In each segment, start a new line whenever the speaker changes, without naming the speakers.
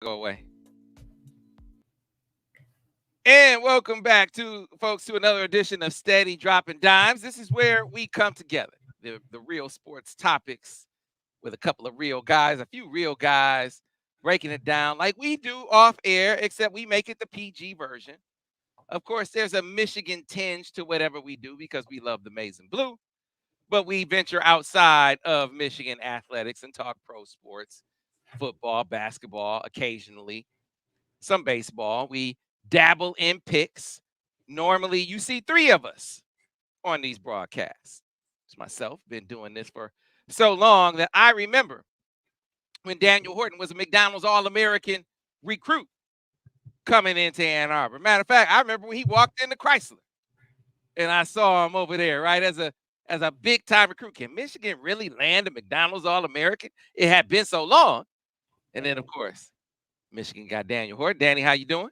Go away. And welcome back folks to another edition of Steady Dropping Dimes. This is where we come together, the real sports topics with a couple of real guys, a few real guys breaking it down like we do off air, except we make it the PG version. Of course, there's a Michigan tinge to whatever we do because we love the maize and blue, but we venture outside of Michigan athletics and talk pro sports, football, basketball, occasionally some baseball. We dabble in picks. Normally, you see three of us on these broadcasts. It's myself, been doing this for so long that I remember when Daniel Horton was a McDonald's All-American recruit coming into Ann Arbor. Matter of fact, I remember when he walked into Chrysler and I saw him over there, right, as a big time recruit. Can Michigan really land a McDonald's All-American? It had been so long. And then, of course, Michigan got Daniel Horton. Danny, how you doing?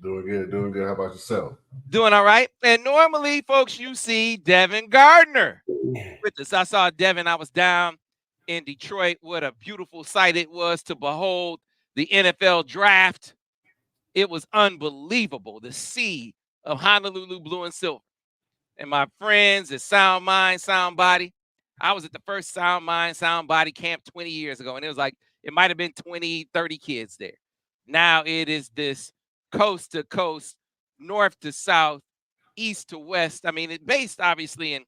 Doing good, doing good. How about yourself?
Doing all right. And normally, folks, you see Devin Gardner with us. I saw Devin. I was down in Detroit. What a beautiful sight it was to behold the NFL draft. It was unbelievable. The sea of Honolulu blue and silver. And my friends at Sound Mind, Sound Body. I was at the first Sound Mind, Sound Body camp 20 years ago. And it was like, it might have been 20, 30 kids there. Now it is this coast to coast, north to south, east to west. I mean, it's based obviously in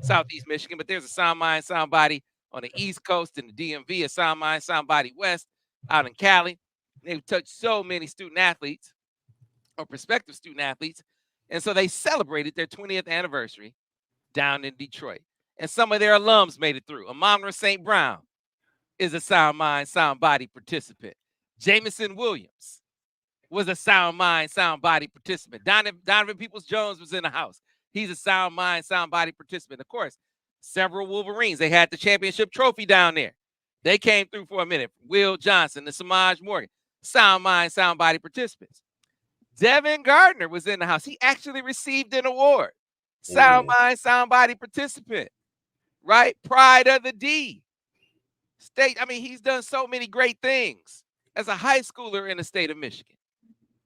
Southeast Michigan, but there's a Sound Mind, Sound Body on the East Coast in the DMV, a Sound Mind, Sound Body West out in Cali. They've touched so many student athletes or prospective student athletes. And so they celebrated their 20th anniversary down in Detroit. And some of their alums made it through. Amon St. Brown is a Sound Mind, Sound Body participant. Jamison Williams was a Sound Mind, Sound Body participant. Donovan Peoples-Jones was in the house. He's a Sound Mind, Sound Body participant. Of course, several Wolverines. They had the championship trophy down there. They came through for a minute. Will Johnson, the Samaj Morgan, Sound Mind, Sound Body participants. Devin Gardner was in the house. He actually received an award. Sound Mind, Sound Body participant, right? Pride of the D. State. I mean, he's done so many great things as a high schooler in the state of Michigan,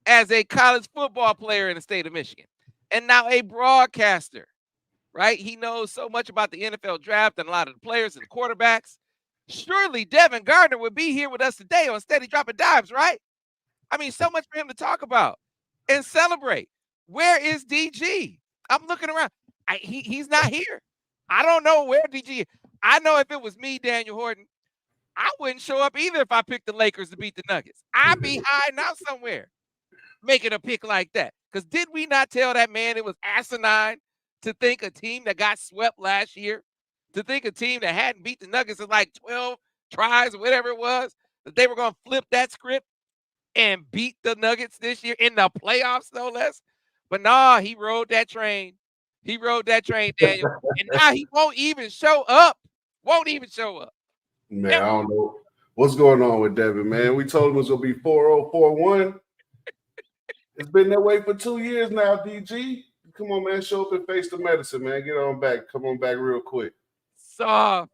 as a college football player in the state of Michigan, and now a broadcaster, right? He knows so much about the NFL draft and a lot of the players and the quarterbacks. Surely Devin Gardner would be here with us today on Steady Dropping Dimes, right? I mean, so much for him to talk about and celebrate. Where is DG? I'm looking around. He's not here. I don't know where DG is. I know if it was me, Daniel Horton, I wouldn't show up either if I picked the Lakers to beat the Nuggets. I'd be hiding out somewhere making a pick like that. Because did we not tell that man it was asinine to think a team that got swept last year, to think a team that hadn't beat the Nuggets in like 12 tries or whatever it was, that they were going to flip that script and beat the Nuggets this year in the playoffs, no less? But nah, he rode that train. He rode that train, Daniel. And now he won't even show up. Won't even show up.
Man, I don't know what's going on with Devin, man. We told him it was going to be 4-0-4-1. It's been that way for 2 years now, DG. Come on, man. Show up and face the medicine, man. Get on back. Come on back real quick.
Soft.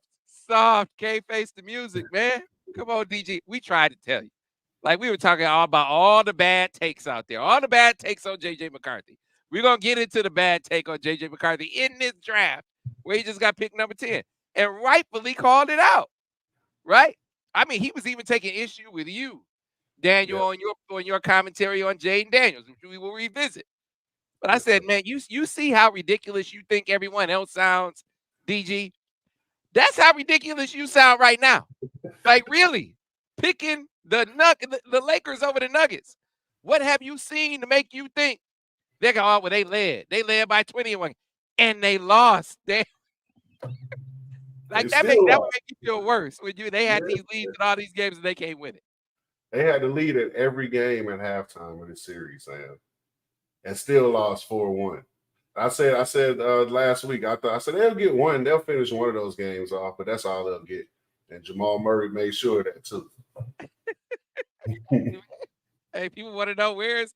Can't face the music, man. Come on, DG. We tried to tell you. Like we were talking all about all the bad takes out there, all the bad takes on J.J. McCarthy. We're going to get into the bad take on J.J. McCarthy in this draft where he just got picked number 10 and rightfully called it out, right? I mean, he was even taking issue with you, Daniel, on your commentary on Jaden Daniels, which we will revisit. But I said, man, you see how ridiculous you think everyone else sounds, DG? That's how ridiculous you sound right now. Like, really, picking the Lakers over the Nuggets. What have you seen to make you think they're going, oh, well, they led. They led by 21, and they lost. Like, that would make you feel worse when they had these leads in all these games and they can't win it.
They had the lead at every game at halftime of the series, Sam, and still lost 4-1. I said last week, I said they'll get one. They'll finish one of those games off, but that's all they'll get. And Jamal Murray made sure of that too.
Hey, people want to know where's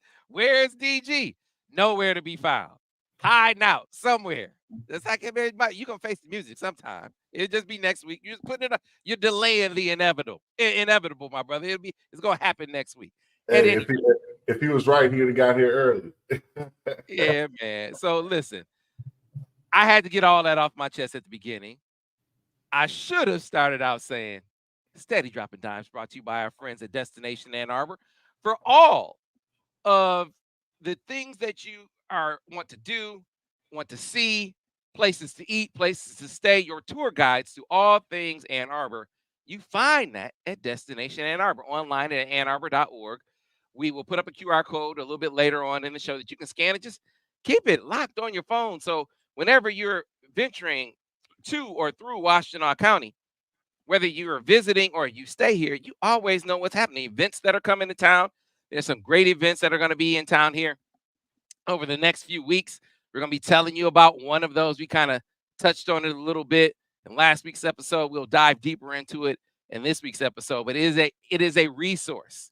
DG? Nowhere to be found. hiding out somewhere. That's like everybody. You're gonna face the music sometime. It'll just be next week. You're just putting it up. You're delaying the inevitable. Inevitable, my brother. It's gonna happen next week.
Hey, if he was right, he would have got here early.
Yeah, man. So listen, I had to get all that off my chest at the beginning. I should have started out saying, Steady Dropping Dimes brought to you by our friends at Destination Ann Arbor. For all of the things that you want to do, want to see, places to eat, places to stay, your tour guides to all things Ann Arbor, you find that at Destination Ann Arbor, online at annarbor.org. We will put up a QR code a little bit later on in the show that you can scan it. Just keep it locked on your phone. So whenever you're venturing to or through Washtenaw County, whether you're visiting or you stay here, you always know what's happening. Events that are coming to town. There's some great events that are going to be in town here over the next few weeks. We're going to be telling you about one of those. We kind of touched on it a little bit in last week's episode. We'll dive deeper into it in this week's episode, but it is a resource.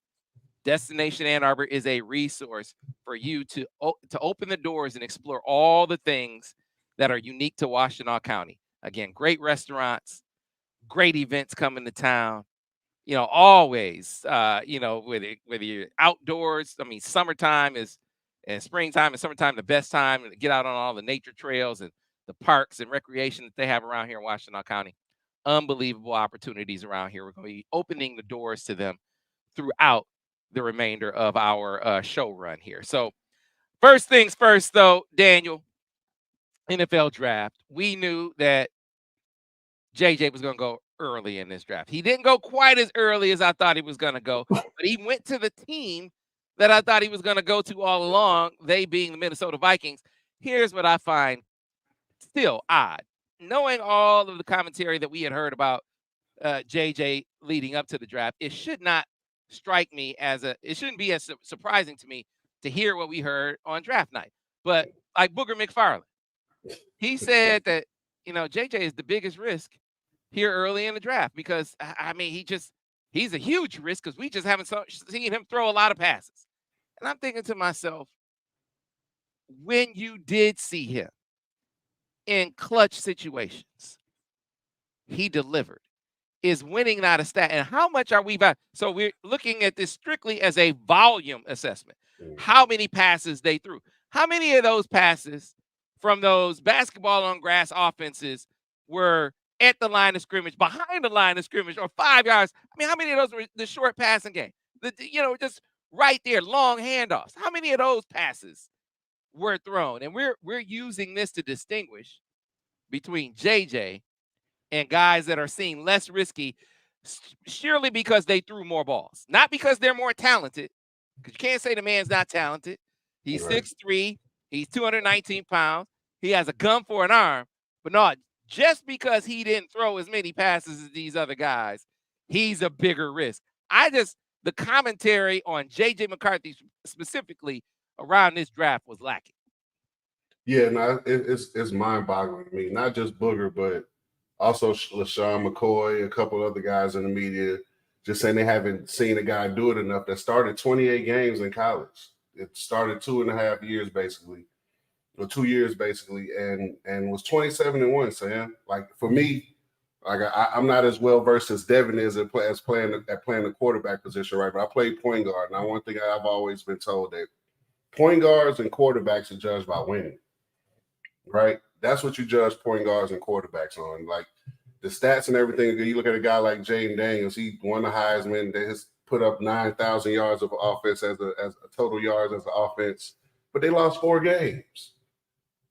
Destination Ann Arbor is a resource for you to open the doors and explore all the things that are unique to Washtenaw County. Again, great restaurants, great events coming to town. Always, whether you're outdoors. I mean, summertime is and springtime and summertime the best time to get out on all the nature trails and the parks and recreation that they have around here in Washtenaw County. Unbelievable opportunities around here. We're going to be opening the doors to them throughout the remainder of our show run here. So first things first, though, Daniel, NFL draft. We knew that JJ was going to go early in this draft. He didn't go quite as early as I thought he was going to go, but he went to the team that I thought he was going to go to all along, they being the Minnesota Vikings. Here's what I find still odd. Knowing all of the commentary that we had heard about JJ leading up to the draft, it should not strike me it shouldn't be as surprising to me to hear what we heard on draft night. But like Booger McFarland, he said that, JJ is the biggest risk here early in the draft because, I mean, he's a huge risk because we just haven't seen him throw a lot of passes. And I'm thinking to myself, when you did see him in clutch situations, he delivered. Is winning not a stat? And how much are we back? So we're looking at this strictly as a volume assessment. How many passes they threw? How many of those passes from those basketball on grass offenses were at the line of scrimmage, behind the line of scrimmage, or 5 yards? I mean, how many of those were the short passing game? Just right there, long handoffs. How many of those passes were thrown? And we're using this to distinguish between JJ and guys that are seen less risky, surely because they threw more balls, not because they're more talented. Because you can't say the man's not talented. He's 6'3", he's 219 pounds, he has a gun for an arm, but no, just because he didn't throw as many passes as these other guys, he's a bigger risk. The commentary on JJ McCarthy specifically around this draft was lacking.
Yeah, no, it's mind-boggling to me. Not just Booger, but also LaShawn McCoy, a couple other guys in the media, just saying they haven't seen a guy do it enough that started 28 games in college. It started 2.5 years basically, or 2 years basically, and was 27-1. Sam, like for me, like I'm not as well versed as Devin is at playing the quarterback position, right? But I played point guard, and one thing I've always been told that point guards and quarterbacks are judged by winning, right? That's what you judge point guards and quarterbacks on. Like the stats and everything. You look at a guy like Jaden Daniels, he won the Heisman, that has put up 9,000 yards of offense as a total yards as an offense, but they lost 4 games.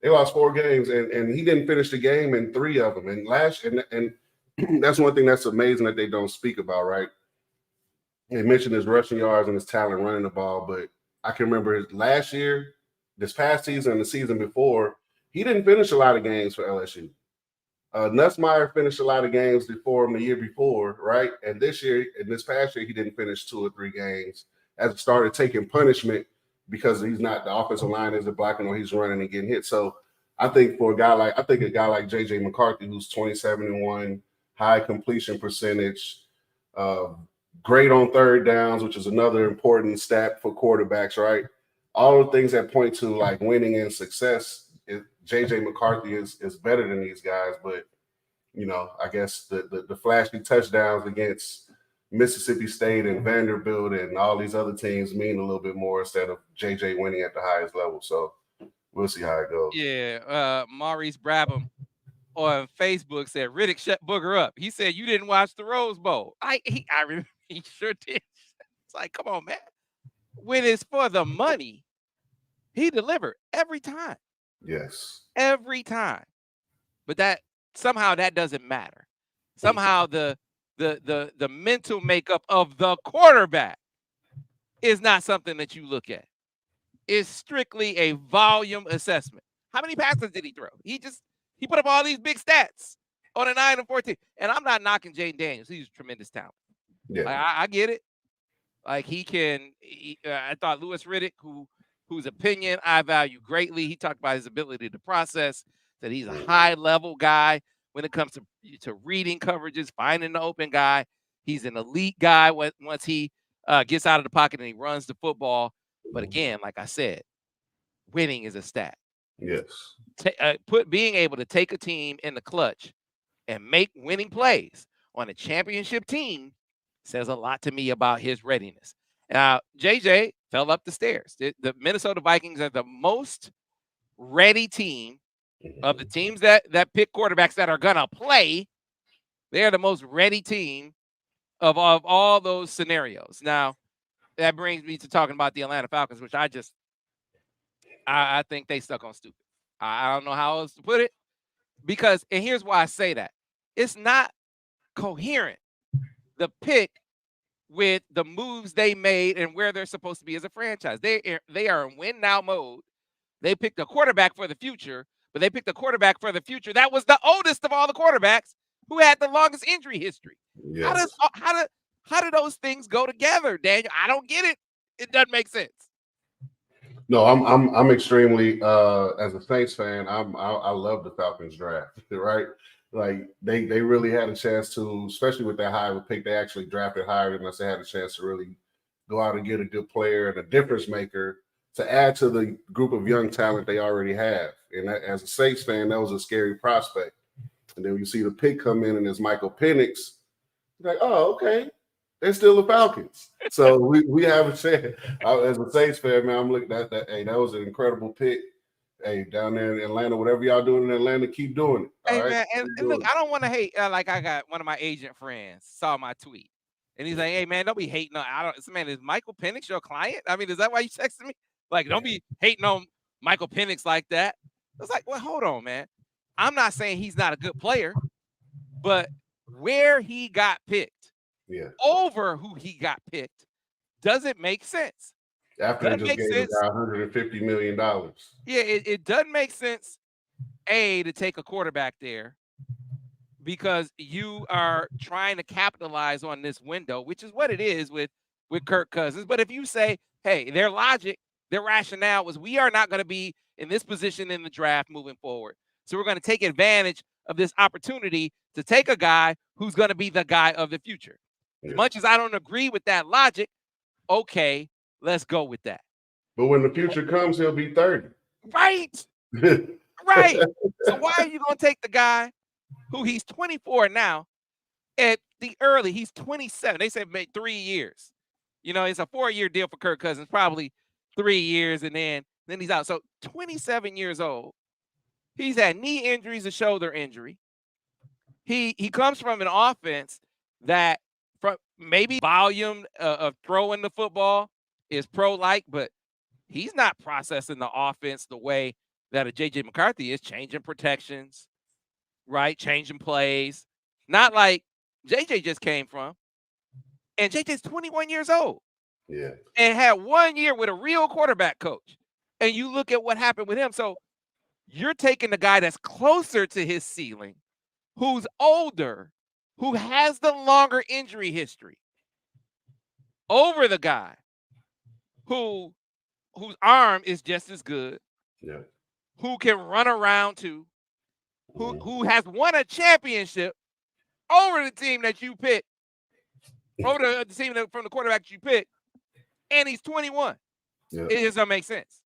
They lost 4 games, and he didn't finish the game in 3 of them. And that's one thing that's amazing that they don't speak about, right? They mentioned his rushing yards and his talent running the ball, but I can remember last year, this past season, and the season before, he didn't finish a lot of games for LSU. Nussmeier finished a lot of games before him the year before, right? And this past year, he didn't finish 2 or 3 games as he started taking punishment because the offensive line isn't blocking or he's running and getting hit. So I think a guy like JJ McCarthy, who's 27-1, high completion percentage, great on third downs, which is another important stat for quarterbacks, right? All the things that point to like winning and success. JJ McCarthy is better than these guys, but I guess the flashy touchdowns against Mississippi State and Vanderbilt and all these other teams mean a little bit more instead of JJ winning at the highest level. So we'll see how it goes.
Yeah, Maurice Brabham on Facebook said Riddick shut Booger up. He said you didn't watch the Rose Bowl. I remember he sure did. It's like, come on, man. When it's for the money, he delivered every time.
Yes.
Every time. But that somehow that doesn't matter. Somehow the mental makeup of the quarterback is not something that you look at. It's strictly a volume assessment. How many passes did he throw? He put up all these big stats on a 9-14. And I'm not knocking Jaden Daniels. He's a tremendous talent.
Yeah.
Like, I get it. Like I thought Louis Riddick, whose opinion I value greatly, he talked about his ability to process, that he's a high-level guy when it comes to reading coverages, finding the open guy. He's an elite guy once he gets out of the pocket and he runs the football. But again, like I said, winning is a stat.
Yes.
Being able to take a team in the clutch and make winning plays on a championship team says a lot to me about his readiness. Now, JJ fell up the stairs. The Minnesota Vikings are the most ready team of the teams that pick quarterbacks that are going to play. They're the most ready team of all those scenarios. Now, that brings me to talking about the Atlanta Falcons, which I think they stuck on stupid. I don't know how else to put it. And here's why I say that. It's not coherent, the pick with the moves they made and where they're supposed to be as a franchise. They are in win now mode. They picked a quarterback for the future, but they picked a quarterback for the future that was the oldest of all the quarterbacks who had the longest injury history. Yes. How do those things go together, Daniel? I don't get it. It doesn't make sense.
No, I'm extremely as a Saints fan, I love the Falcons draft, right? Like they really had a chance to, especially with that high pick, they actually drafted higher than us. They had a chance to really go out and get a good player and a difference maker to add to the group of young talent they already have. And that, as a Saints fan, that was a scary prospect. And then you see the pick come in and it's Michael Penix. Like, oh, okay. They're still the Falcons. So we have a chance. As a Saints fan, man, I'm looking at that. Hey, that was an incredible pick. Hey, down there in Atlanta, whatever y'all doing in Atlanta, keep doing it.
Hey, man, and look, I don't want to hate. Like, I got one of my agent friends saw my tweet. And he's like, hey, man, don't be hating on. Man, is Michael Penix your client? I mean, is that why you texted me? Like, don't be hating on Michael Penix like that. I was like, well, hold on, man. I'm not saying he's not a good player, but where he got picked over who he got picked doesn't make sense.
After they just gave the guy $150 million.
Yeah, it doesn't make sense, to take a quarterback there because you are trying to capitalize on this window, which is what it is with Kirk Cousins. But if you say, hey, their logic, their rationale was we are not going to be in this position in the draft moving forward. So we're going to take advantage of this opportunity to take a guy who's going to be the guy of the future. As much as I don't agree with that logic, okay, let's go with that.
But when the future comes, he'll be 30.
Right. Right. So why are you going to take the guy who he's 24 now at the early, he's 27. They said maybe 3 years. It's a 4-year deal for Kirk Cousins, probably 3 years, and then he's out. So 27 years old. He's had knee injuries, a shoulder injury. He comes from an offense that from maybe volume of throwing the football is pro-like, but he's not processing the offense the way that a J.J. McCarthy is, changing protections, right? Changing plays. Not like J.J. just came from. And J.J.'s 21 years old.
Yeah.
And had 1 year with a real quarterback coach. And you look at what happened with him. So you're taking the guy that's closer to his ceiling, who's older, who has the longer injury history, over the guy whose arm is just as good, who can run around too, who has won a championship over the team that you picked, over the team from the quarterback you picked, and he's 21. It just doesn't make sense.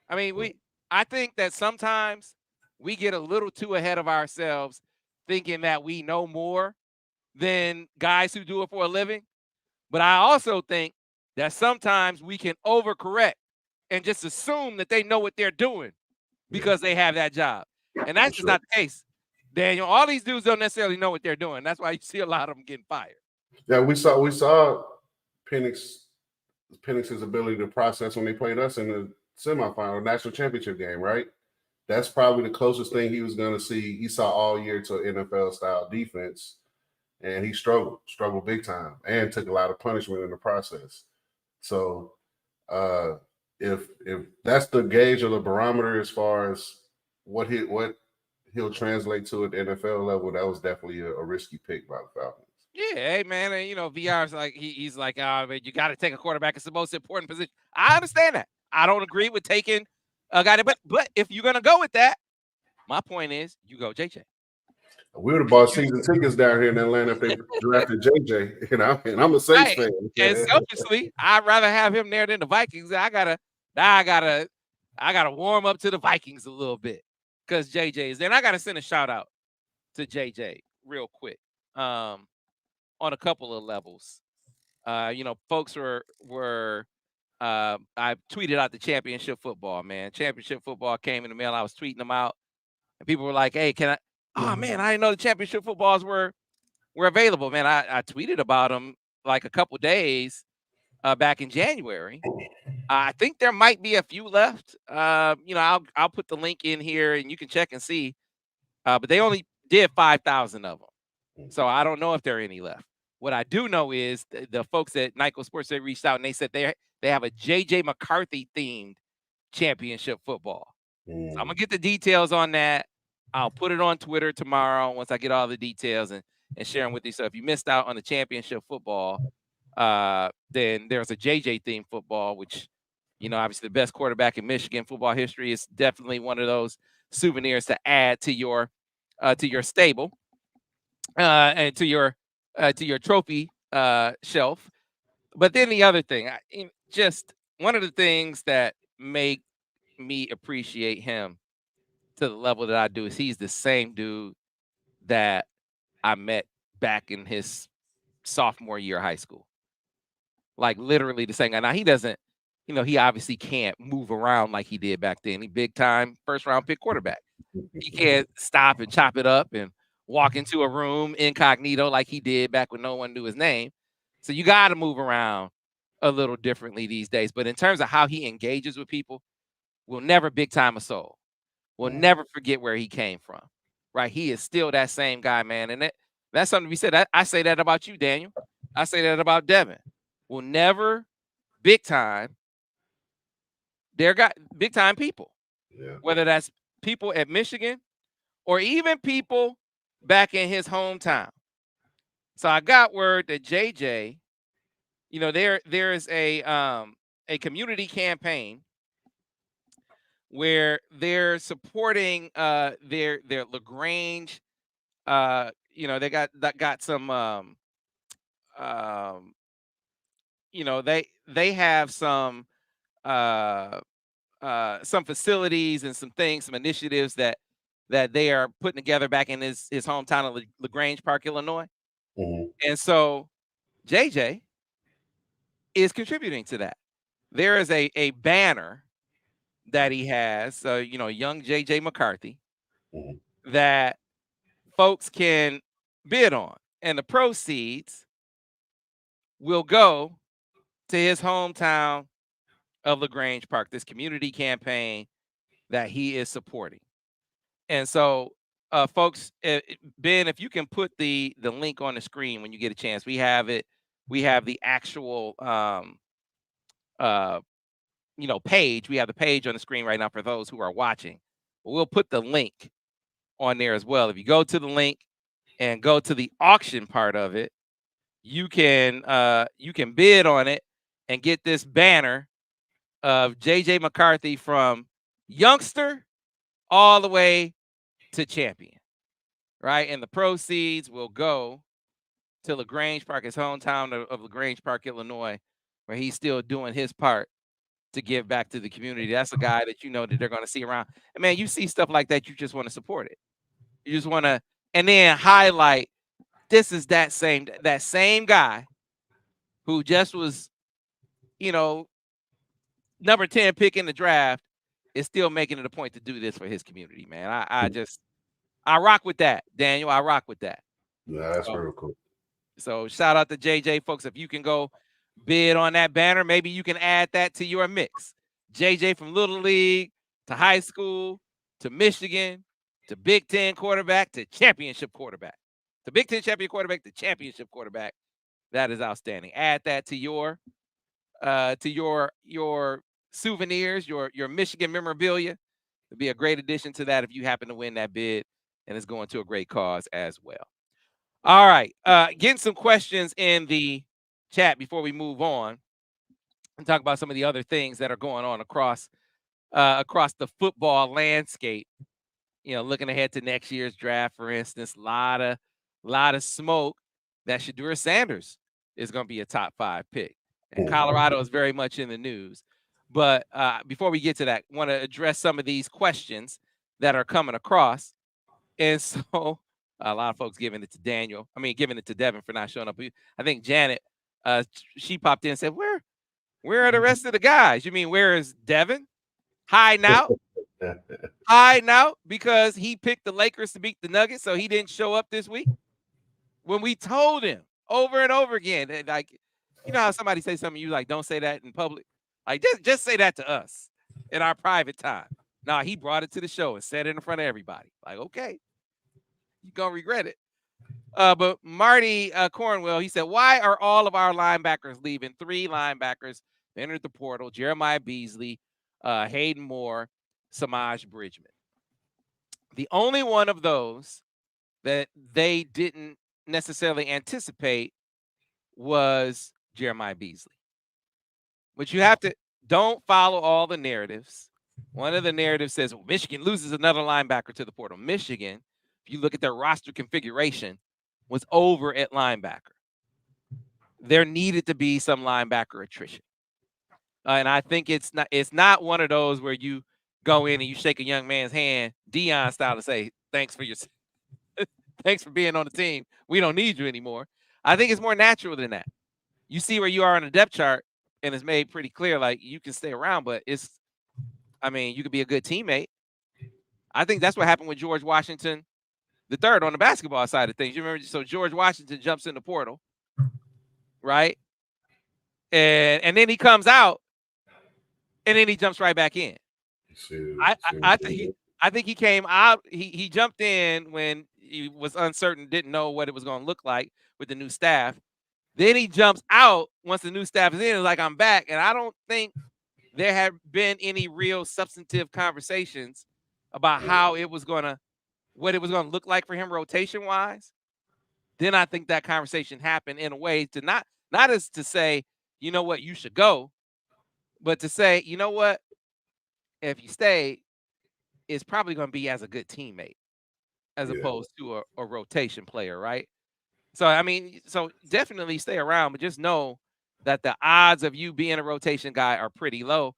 I mean, I think that sometimes we get a little too ahead of ourselves thinking that we know more than guys who do it for a living. But I also think that sometimes we can overcorrect and just assume that they know what they're doing because they have that job. And that's just not the case. Daniel, all these dudes don't necessarily know what they're doing. That's why you see a lot of them getting fired.
Yeah, we saw Penix's ability to process when they played us in the semifinal national championship game, right? That's probably the closest thing he was going to see. He saw all year to NFL style defense, and he struggled big time, and took a lot of punishment in the process. So, if that's the gauge or the barometer as far as what he'll translate to at the NFL level, that was definitely a risky pick by the Falcons.
Yeah, hey man, and VR's like he's like, man, you got to take a quarterback. It's the most important position. I understand that. I don't agree with taking a guy, but if you're gonna go with that, my point is you go JJ.
We would have bought season tickets down here in Atlanta if they drafted JJ, and I'm a Saints fan.
And selfishly, I'd rather have him there than the Vikings. I gotta warm up to the Vikings a little bit because JJ is there. And I gotta send a shout out to JJ real quick. On a couple of levels. Folks were I tweeted out the championship football, man. Championship football came in the mail. I was tweeting them out. And people were like, hey, can I? Oh, man, I didn't know the championship footballs were available, man. I tweeted about them like a couple days back in January. I think there might be a few left. I'll put the link in here and you can check and see. But they only did 5,000 of them. So I don't know if there are any left. What I do know is the folks at Nyco Sports, they reached out and they said they have a JJ McCarthy themed championship football. So I'm gonna get the details on that. I'll put it on Twitter tomorrow once I get all the details and share them with you. So if you missed out on the championship football, then there's a JJ themed football, which obviously the best quarterback in Michigan football history. Is definitely one of those souvenirs to add to your stable and to your trophy shelf. But then the other thing, just one of the things that make me appreciate him to the level that I do is he's the same dude that I met back in his sophomore year of high school. Like literally the same guy. Now he doesn't, he obviously can't move around like he did back then. He big time first round pick quarterback. He can't stop and chop it up and walk into a room incognito like he did back when no one knew his name. So you got to move around a little differently these days. But in terms of how he engages with people, we'll never big time a soul. We'll never forget where he came from, right? He is still that same guy, man. And that's something we said. I say that about you, Daniel. I say that about Devin. We'll never big time. They're got big time people, whether that's people at Michigan or even people back in his hometown. So I got word that JJ, there is a community campaign where they're supporting their LaGrange. They got some they have some facilities and some things, some initiatives that they are putting together back in his hometown of LaGrange Park, Illinois. And so JJ is contributing to that. There is a banner that he has, young JJ McCarthy, that folks can bid on. And the proceeds will go to his hometown of LaGrange Park, this community campaign that he is supporting. And so, folks, Ben, if you can put the link on the screen when you get a chance, we have it. We have the actual, page. We have the page on the screen right now for those who are watching. We'll put the link on there as well. If you go to the link and go to the auction part of it, you can bid on it and get this banner of JJ McCarthy from youngster all the way to champion, right? And the proceeds will go to LaGrange Park, his hometown of LaGrange Park, Illinois, where he's still doing his part to give back to the community. That's a guy that you know that they're going to see around. And man, you see stuff like that, you just want to support it. You just want to, and then highlight this is that same guy who just was, number 10 pick in the draft is still making it a point to do this for his community, man. I rock with that, Daniel. I rock with that.
Yeah, that's real cool.
So shout out to JJ, folks. If you can go bid on that banner, maybe you can add that to your mix. JJ from Little League to high school to Michigan to Big Ten quarterback to championship quarterback. To Big Ten champion quarterback to championship quarterback. That is outstanding. Add that to your souvenirs, your Michigan memorabilia. It'd be a great addition to that if you happen to win that bid, and it's going to a great cause as well. All right, getting some questions in the chat before we move on and talk about some of the other things that are going on across the football landscape. Looking ahead to next year's draft, for instance, lot of smoke that Shedeur Sanders is going to be a top 5 pick, and Colorado is very much in the news. But before we get to that, I want to address some of these questions that are coming across, and so. A lot of folks giving it to giving it to Devin for not showing up. I think Janet, she popped in and said, where are the rest of the guys? You mean, where is Devin? Hiding out? Hiding out because he picked the Lakers to beat the Nuggets, so he didn't show up this week? When we told him over and over again, and like, how somebody say something, you like, don't say that in public. Like, just say that to us in our private time. Nah, he brought it to the show and said it in front of everybody. Like, okay. You're going to regret it. But Marty Cornwell, he said, why are all of our linebackers leaving? 3 linebackers entered the portal: Jeremiah Beasley, Hayden Moore, Samaj Bridgman. The only one of those that they didn't necessarily anticipate was Jeremiah Beasley. But you have to, don't follow all the narratives. One of the narratives says, well, Michigan loses another linebacker to the portal. Michigan, if you look at their roster configuration, was over at linebacker. There needed to be some linebacker attrition. And I think it's not one of those where you go in and you shake a young man's hand, Deion style, to say, thanks for being on the team. We don't need you anymore. I think it's more natural than that. You see where you are on the depth chart, and it's made pretty clear, like, you can stay around, but you could be a good teammate. I think that's what happened with George Washington the third on the basketball side of things. You remember, so George Washington jumps in the portal, right? And then he comes out, and then he jumps right back in. I think he came out. He jumped in when he was uncertain, didn't know what it was going to look like with the new staff. Then he jumps out once the new staff is in, and like, I'm back. And I don't think there had been any real substantive conversations about what it was going to look like for him rotation wise. Then I think that conversation happened in a way to not as to say, you know what, you should go, but to say, you know what, if you stay, it's probably going to be as a good teammate as opposed to a rotation player, right? So, so definitely stay around, but just know that the odds of you being a rotation guy are pretty low.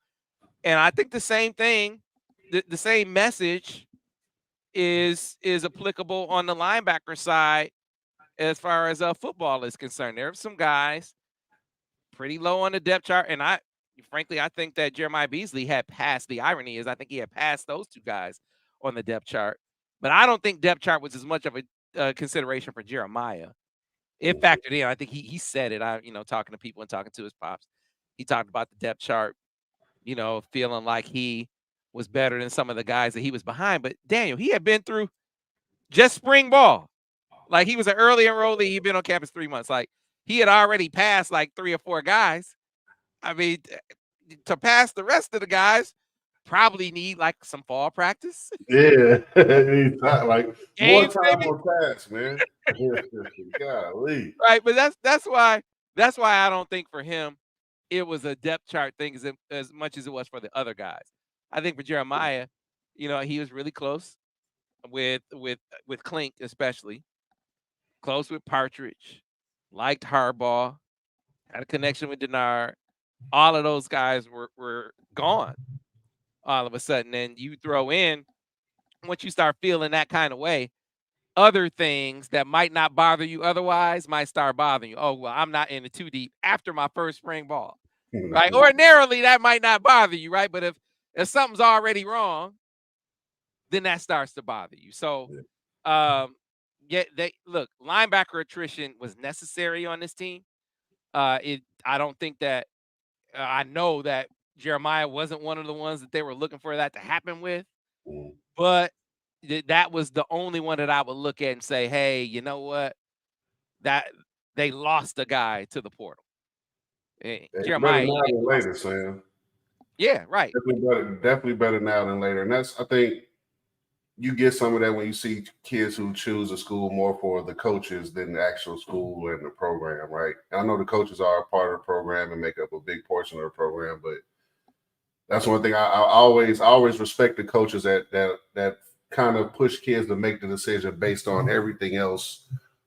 And I think the same thing, the same message is applicable on the linebacker side as far as football is concerned. There are some guys pretty low on the depth chart, and frankly, I think that Jeremiah Beasley had passed. The irony is, I think he had passed those 2 guys on the depth chart, but I don't think depth chart was as much of a consideration for Jeremiah. It factored in. I think he said it. Talking to people and talking to his pops, he talked about the depth chart, feeling like he was better than some of the guys that he was behind. But Daniel, he had been through just spring ball. Like, he was an early enrollee. He'd been on campus 3 months. Like, he had already passed like 3 or 4 guys. To pass the rest of the guys, probably need like some fall practice.
Yeah, like games, more time on pass, man. Golly.
Right, but that's why I don't think for him it was a depth chart thing as much as it was for the other guys. I think for Jeremiah, he was really close with Klink, especially close with Partridge, liked Arbor, had a connection with Denard. All of those guys were gone all of a sudden. And you throw in, once you start feeling that kind of way, other things that might not bother you otherwise might start bothering you. Oh, well, I'm not in the too deep after my first spring ball, right? Ordinarily, that might not bother you, right? But if something's already wrong, then that starts to bother you. So, look, linebacker attrition was necessary on this team. I don't think that I know that Jeremiah wasn't one of the ones that they were looking for that to happen with, but that was the only one that I would look at and say, hey, you know what? That they lost a guy to the portal.
Jeremiah, better now than later, Sam.
Yeah, right.
Definitely better now than later. And that's, I think, you get some of that when you see kids who choose a school more for the coaches than the actual school and the program, right? And I know the coaches are a part of the program and make up a big portion of the program, but that's one thing I always respect the coaches that kind of push kids to make the decision based on everything else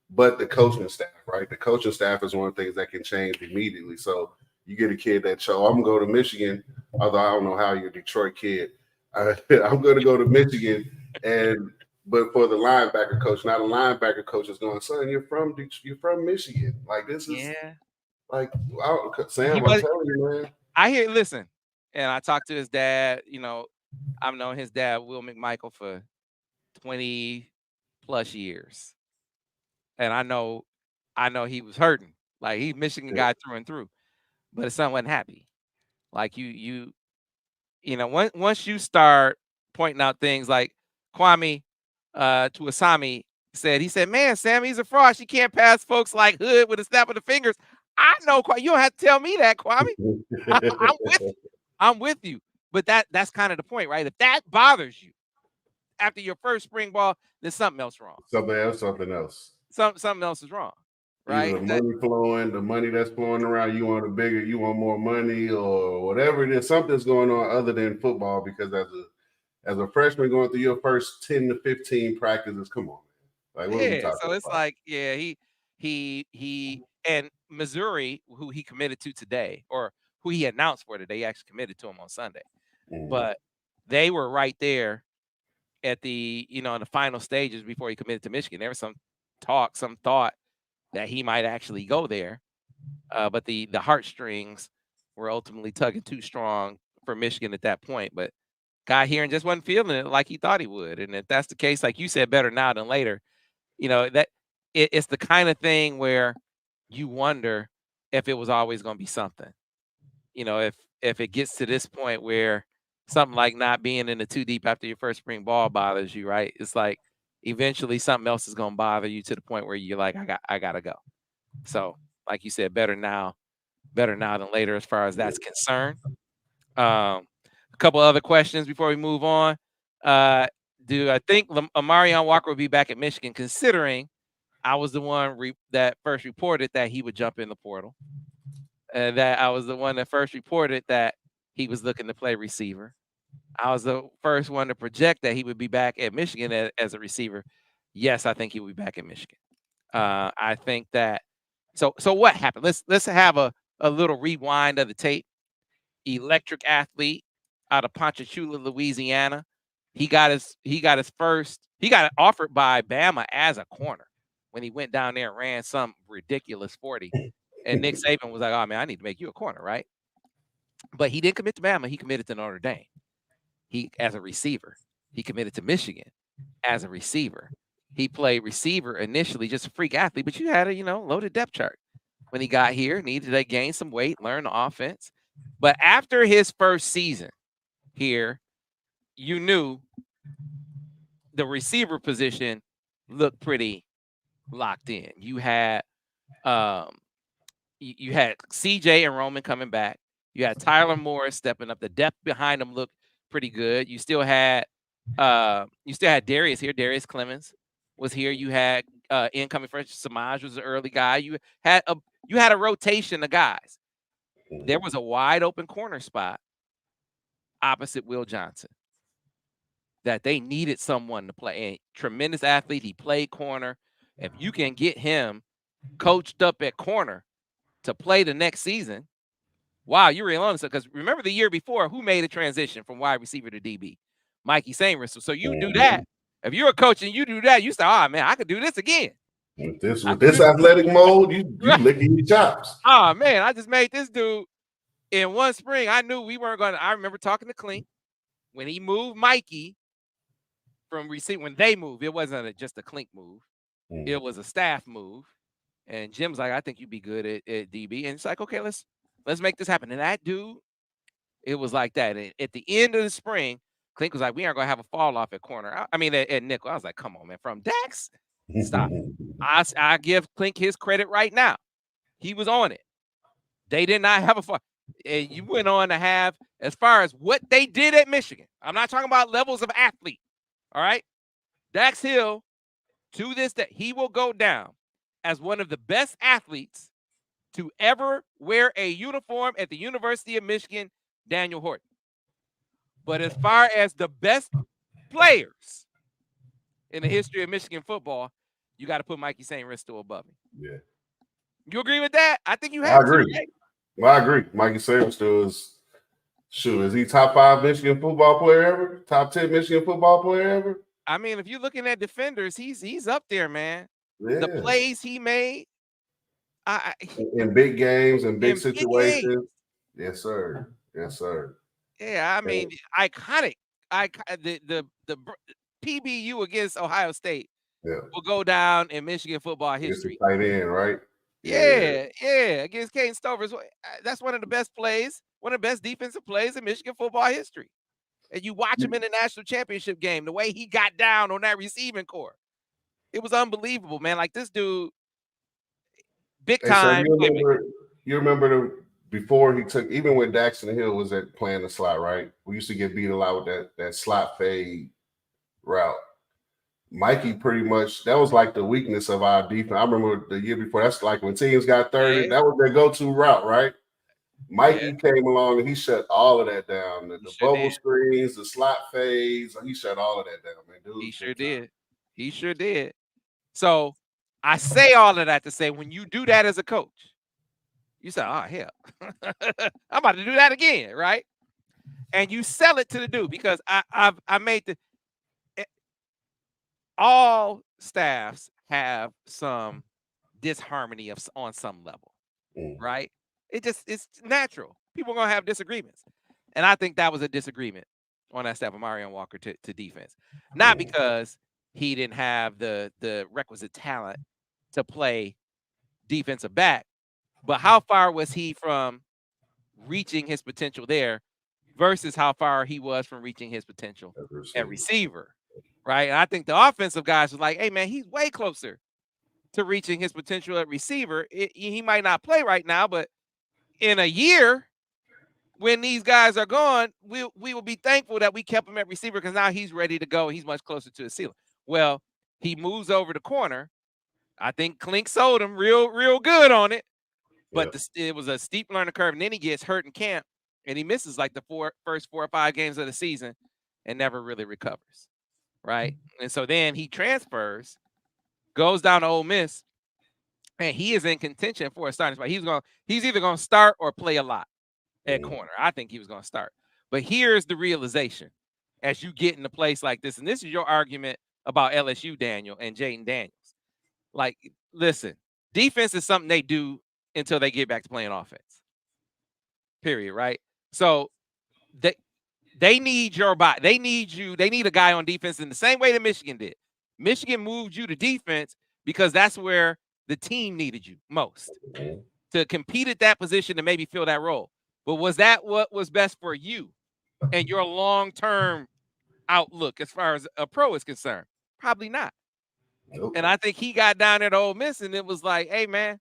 but the coaching staff, right? The coaching staff is one of the things that can change immediately. So you get a kid that I'm going to go to Michigan, although I don't know how you're a Detroit kid. I'm going to go to Michigan, but for the linebacker coach, not a linebacker coach is going, son, you're from Michigan. Like, this is like, Sam, I'm telling you, man.
I hear, listen, and I talked to his dad. You know, I've known his dad, Will McMichael, for 20 plus years. And I know he was hurting. Like, he's Michigan guy through and through. But his son wasn't happy. Like, you know, once you start pointing out things like Kwame Tuasami said, he said, man, Sam, he's a fraud. She can't pass folks like Hood with a snap of the fingers. I know, you don't have to tell me that, Kwame. I'm with you. But that's kind of the point, right? If that bothers you after your first spring ball, there's something else wrong.
Something else.
Something else is wrong, right?
Either the money that's flowing around, you want more money, or whatever it is, something's going on other than football. Because as a freshman going through your first 10 to 15 practices, come on, man. Like, what are we talking
so it's
about?
like, yeah, he and Missouri, who he committed to today, or who he announced for today, he actually committed to him on Sunday. But they were right there at the, in the final stages before he committed to Michigan. There was some thought that he might actually go there. But the heartstrings were ultimately tugging too strong for Michigan at that point. But got here and just wasn't feeling it like he thought he would. And if that's the case, like you said, better now than later. That it's the kind of thing where you wonder if it was always going to be something. If it gets to this point where something like not being in the too deep after your first spring ball bothers you, right? It's like eventually something else is going to bother you to the point where you're like, I gotta go. So, like you said, better now than later as far as that's concerned. A couple other questions before we move on. Do I think Amarion Walker will be back at Michigan, considering I was the one that first reported that he would jump in the portal, and that I was the one that first reported that he was looking to play receiver. I was the first one to project that he would be back at Michigan as a receiver. Yes, I think he will be back at Michigan. I think that. So what happened? Let's have a little rewind of the tape. Electric athlete out of Ponchatoula, Louisiana. He got offered by Bama as a corner when he went down there and ran some ridiculous 40. And Nick Saban was like, oh man, I need to make you a corner, right? But he didn't commit to Bama, he committed to Notre Dame. He as a receiver. He committed to Michigan as a receiver. He played receiver initially, just a freak athlete, but you had a loaded depth chart. When he got here, needed to gain some weight, learn the offense. But after his first season here, you knew the receiver position looked pretty locked in. You had CJ and Roman coming back. You had Tyler Morris stepping up. The depth behind him looked pretty good. You still had Darius here. Darius Clemens was here. You had incoming fresh Samaj was an early guy. You had a rotation of guys. There was a wide open corner spot opposite Will Johnson that they needed someone to play. And tremendous athlete. He played corner. If you can get him coached up at corner to play the next season, Wow, you're real honest. Because remember the year before, who made a transition from wide receiver to DB? Mikey Sainristil. So you do that. If you're a coach and you do that, you say, "Oh man, I could do this again."
With this athletic mode, you licking your chops.
Oh man, I just made this dude in one spring. I knew we weren't gonna. I remember talking to Klink when he moved Mikey from receiver. When they moved, it wasn't just a Klink move. It was a staff move. And Jim's like, I think you'd be good at DB. And it's like, okay, let's make this happen. And that dude, it was like that. And at the end of the spring, Klink was like, we aren't going to have a fall off at corner. I mean, at nickel. I was like, come on, man. From Dax? Stop. I give Klink his credit right now. He was on it. They did not have a fall. And you went on to have, as far as what they did at Michigan, I'm not talking about levels of athlete. All right? Dax Hill, to this day, he will go down as one of the best athletes to ever wear a uniform at the University of Michigan, Daniel Horton. But as far as the best players in the history of Michigan football, you got to put Mikey Sainristil above him.
Yeah.
You agree with that? I think you have.
I agree.
To, right?
Well, I agree. Mikey Sainristil is he top 5 Michigan football player ever? Top 10 Michigan football player ever?
I mean, if you're looking at defenders, he's up there, man.
Yeah.
The plays he made
in big games and big situations. Yes, sir. Yes, sir.
Yeah, I mean, iconic. The PBU against Ohio State will go down in Michigan football history.
Tight end, right?
Yeah, against Caden Stovers. That's one of the best plays, one of the best defensive plays in Michigan football history. And you watch him in the national championship game, the way he got down on that receiving core. It was unbelievable, man. Like this dude, big time.
So you remember before he took, even when Daxton Hill was playing the slot, right? We used to get beat a lot with that slot fade route. Mikey pretty much, that was like the weakness of our defense. I remember the year before, that's like when teams got 30, that was their go-to route, right? Mikey came along and he shut all of that down. The bubble screens, the slot fades, he shut all of that down, man. Dude,
he sure did. He sure did. So I say all of that to say, when you do that as a coach, you say, oh, hell, I'm about to do that again, right? And you sell it to the dude, because I made all staffs have some disharmony on some level, right? It's natural. People are going to have disagreements. And I think that was a disagreement on that staff of Amarion Walker to defense. Not because he didn't have the requisite talent to play defensive back, but how far was he from reaching his potential there versus how far he was from reaching his potential at receiver, right? And I think the offensive guys was like, hey, man, he's way closer to reaching his potential at receiver. He might not play right now, but in a year, when these guys are gone, we will be thankful that we kept him at receiver, because now he's ready to go. He's much closer to the ceiling. Well, he moves over to corner. I think Klink sold him real good on it, but it was a steep learning curve. And then he gets hurt in camp, and he misses like the first 4 or 5 games of the season and never really recovers, right? And so then he transfers, goes down to Ole Miss, and he is in contention for a starting spot. He's either going to start or play a lot at corner. I think he was going to start. But here's the realization as you get in a place like this, and this is your argument about LSU, Daniel, and Jaden Daniels. Like, listen, defense is something they do until they get back to playing offense. Period, right? So they need your body. They need you. They need a guy on defense in the same way that Michigan did. Michigan moved you to defense because that's where the team needed you most, to compete at that position and maybe fill that role. But was that what was best for you and your long-term outlook as far as a pro is concerned? Probably not. Nope. And I think he got down at Ole Miss, and it was like, hey, man,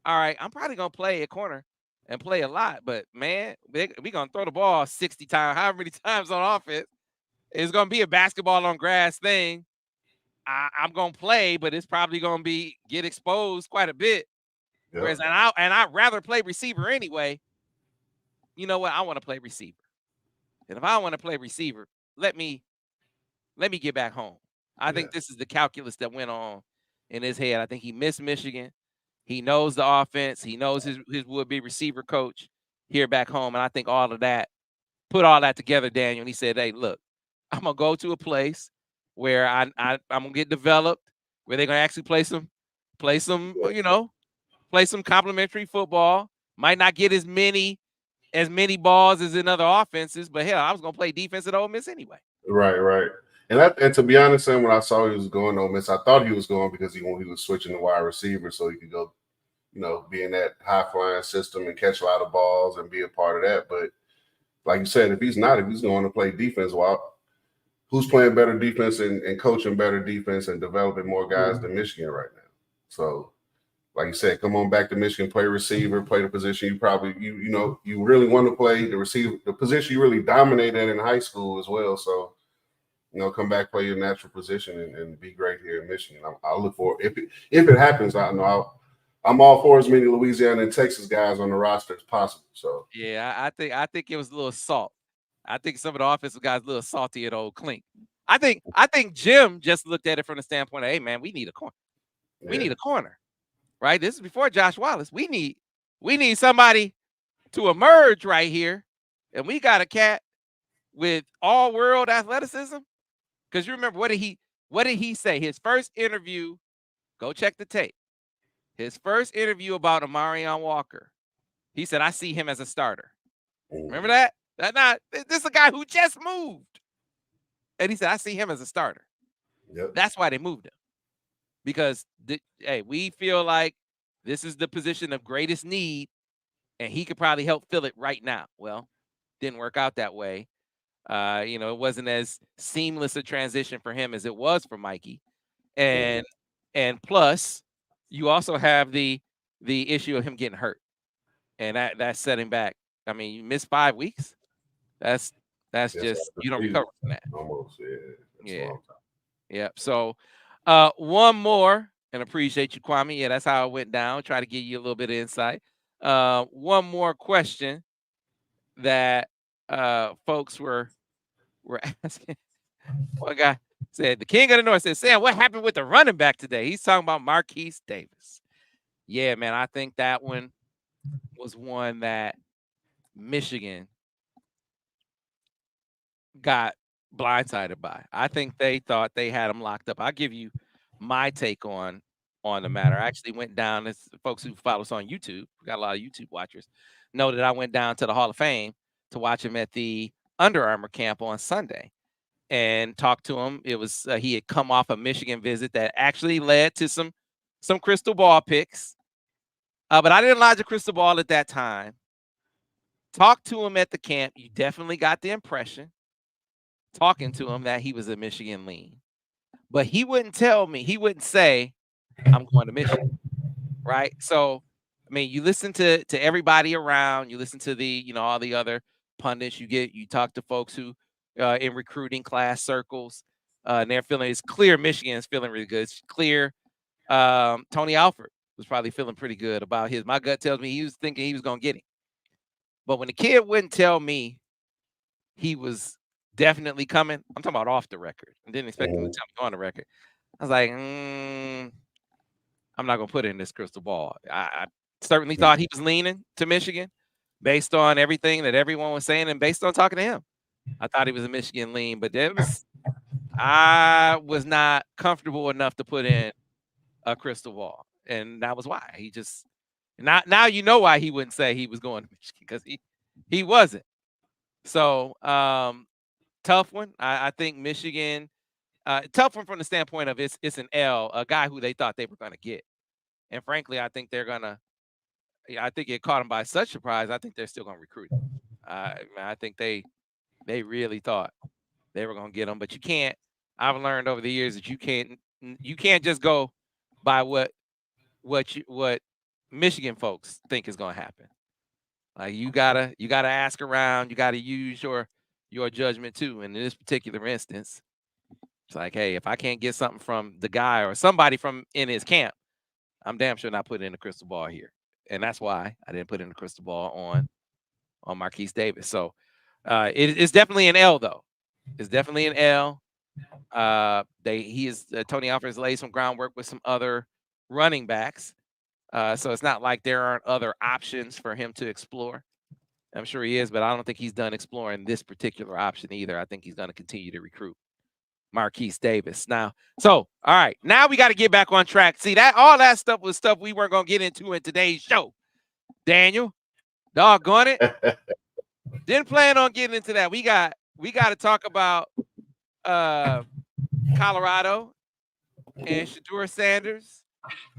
all right, I'm probably going to play at corner and play a lot. But, man, we're going to throw the ball 60 times, however many times on offense. It's going to be a basketball on grass thing. I'm going to play, but it's probably going to get exposed quite a bit. Yep. Whereas, I'd rather play receiver anyway. You know what? I want to play receiver. And if I want to play receiver, let me get back home. I think this is the calculus that went on in his head. I think he missed Michigan. He knows the offense. He knows his would-be receiver coach. here back home. And I think all of that, put all that together, Daniel. And he said, hey, look, I'm going to go to a place where I'm going to get developed, where they're going to actually play some, play some complimentary football. Might not get as many balls as in other offenses, but hell, I was going to play defense at Ole Miss anyway.
Right. And to be honest, Sam, when I saw he was going to Ole Miss, I thought he was going because he was switching to wide receiver so he could go, be in that high flying system and catch a lot of balls and be a part of that. But like you said, if he's going to play defense, well, who's playing better defense and coaching better defense and developing more guys than Michigan right now? So, like you said, come on back to Michigan, play receiver, play the position you probably you really want to play, the receiver, the position you really dominated in high school as well. So, come back, play your natural position, and be great here in Michigan. I'll look for if it happens. I'm all for as many Louisiana and Texas guys on the roster as possible. So
yeah, I think it was a little salt. I think some of the offensive guys a little salty at old Clink. I think Jim just looked at it from the standpoint of, hey man, we need a corner. Yeah. We need a corner, right? This is before Josh Wallace. We need somebody to emerge right here, and we got a cat with all world athleticism. Because you remember what did he say? His first interview, go check the tape. His first interview about Amarion Walker, he said, I see him as a starter. Remember that? This is a guy who just moved. And he said, I see him as a starter.
Yep.
That's why they moved him. Because, we feel like this is the position of greatest need, and he could probably help fill it right now. Well, didn't work out that way. It wasn't as seamless a transition for him as it was for Mikey. And plus, you also have the issue of him getting hurt. And that's setting back. I mean, you miss 5 weeks. That's just, you don't recover from that.
Almost, yeah.
Yeah. So one more, and appreciate you, Kwame. Yeah, that's how it went down. Try to give you a little bit of insight. One more question that folks were asking. One guy said, the King of the North said, Sam, what happened with the running back today? He's talking about Marquise Davis. Yeah, man, I think that one was one that Michigan got blindsided by. I think they thought they had him locked up. I'll give you my take on the matter. I actually went down, as folks who follow us on YouTube, we got a lot of YouTube watchers, know that I went down to the Hall of Fame to watch him at the Under Armour camp on Sunday and talked to him. It was he had come off a Michigan visit that actually led to some crystal ball picks. But I didn't lodge a crystal ball at that time. Talked to him at the camp. You definitely got the impression, talking to him, that he was a Michigan lean. But he wouldn't tell me. He wouldn't say, I'm going to Michigan, right? So, I mean, you listen to everybody around. You listen to the, all the other pundits. You talk to folks who in recruiting class circles, and they're feeling, it's clear Michigan is feeling really good. It's clear Tony Alford was probably feeling pretty good about his. My gut tells me he was thinking he was going to get him. But when the kid wouldn't tell me he was definitely coming, I'm talking about off the record, and didn't expect him to tell me on the record, I was like, I'm not going to put it in this crystal ball. I certainly thought he was leaning to Michigan based on everything that everyone was saying and based on talking to him. I thought he was a Michigan lean, but I was not comfortable enough to put in a crystal ball. And that was why he just, now you know why he wouldn't say he was going to Michigan, because he wasn't. So tough one. I think Michigan, tough one from the standpoint of it's an L, a guy who they thought they were going to get. And frankly, I think I think it caught them by such surprise. I think they're still going to recruit him. I think they really thought they were going to get him, but you can't. I've learned over the years that you can't just go by what Michigan folks think is going to happen. Like you gotta ask around. You gotta use your judgment too. And in this particular instance, it's like, hey, if I can't get something from the guy or somebody from in his camp, I'm damn sure not putting in a crystal ball here. And that's why I didn't put in a crystal ball on Marquise Davis. So it's definitely an L, though. It's definitely an L. Tony Alford has laid some groundwork with some other running backs. So it's not like there aren't other options for him to explore. I'm sure he is, but I don't think he's done exploring this particular option either. I think he's going to continue to recruit Marquise Davis. Now, all right, now we got to get back on track. See, that all that stuff was stuff we weren't going to get into in today's show. Daniel, doggone it. Didn't plan on getting into that. We got to talk about Colorado and Shedeur Sanders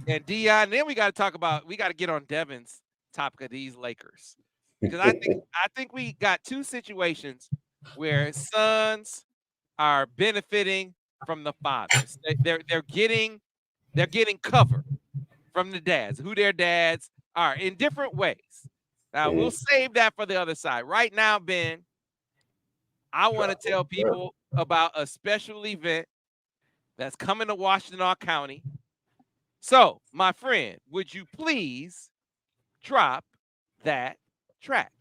and Dion. And then we got to get on Devin's topic of these Lakers. Because I think we got two situations where sons are benefiting from the fathers. They're getting cover from the dads, who their dads are in different ways. Now we'll save that for the other side. Right now, Ben, I want to tell people about a special event that's coming to Washtenaw County. So, my friend, would you please drop that track?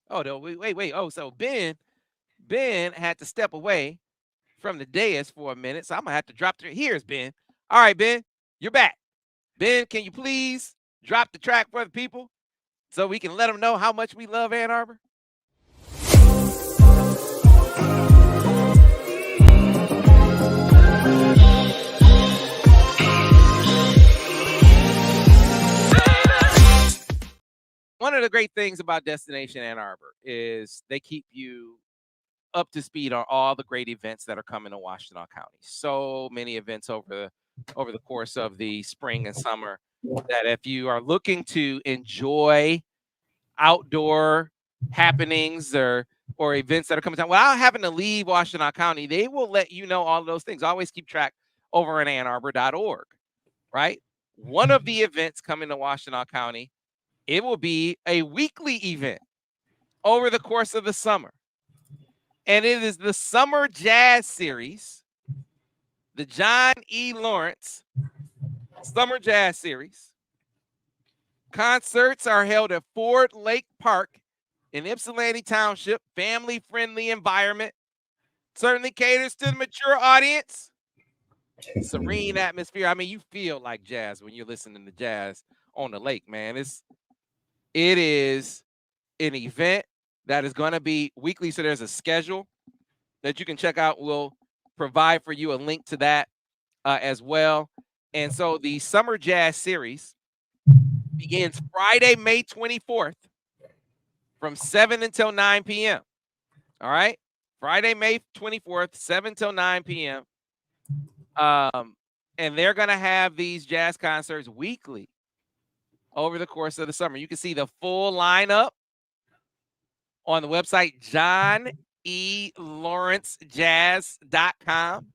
Oh, no, wait. Oh, so Ben had to step away from the dais for a minute, so I'm gonna have to drop the. Here's Ben. All right, Ben, you're back. Ben, can you please drop the track for the people so we can let them know how much we love Ann Arbor? One of the great things about Destination Ann Arbor is they keep you up to speed on all the great events that are coming to Washtenaw County. So many events over the course of the spring and summer that if you are looking to enjoy outdoor happenings or events that are coming down without having to leave Washtenaw County, they will let you know all of those things. Always keep track over at annarbor.org, right? One of the events coming to Washtenaw County, it will be a weekly event over the course of the summer. And it is the Summer Jazz Series, the John E. Lawrence Summer Jazz Series. Concerts are held at Ford Lake Park in Ypsilanti Township. Family-friendly environment. Certainly caters to the mature audience. Serene atmosphere. I mean, you feel like jazz when you're listening to jazz on the lake, man. It is an event that is going to be weekly. So there's a schedule that you can check out. We'll provide for you a link to that as well. And so the Summer Jazz Series begins Friday, May 24th from 7 until 9 p.m. All right? Friday, May 24th, 7 until 9 p.m. And they're going to have these jazz concerts weekly over the course of the summer. You can see the full lineup on the website, johneLawrenceJazz.com.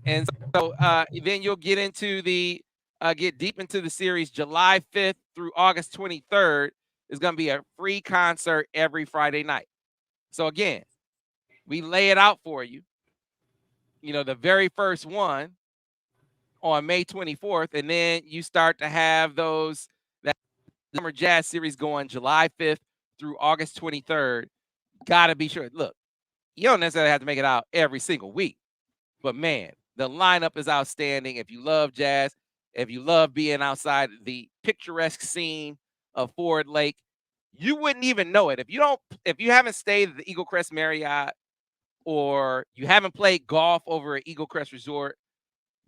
And so then you'll get into get deep into the series. July 5th through August 23rd is going to be a free concert every Friday night. So again, we lay it out for you. You know, the very first one on May 24th, and then you start to have that Summer Jazz Series going July 5th through August 23rd. Got to be sure. Look, you don't necessarily have to make it out every single week, but man, the lineup is outstanding. If you love jazz, if you love being outside the picturesque scene of Ford Lake, you wouldn't even know it. If you haven't stayed at the Eagle Crest Marriott or you haven't played golf over at Eagle Crest Resort,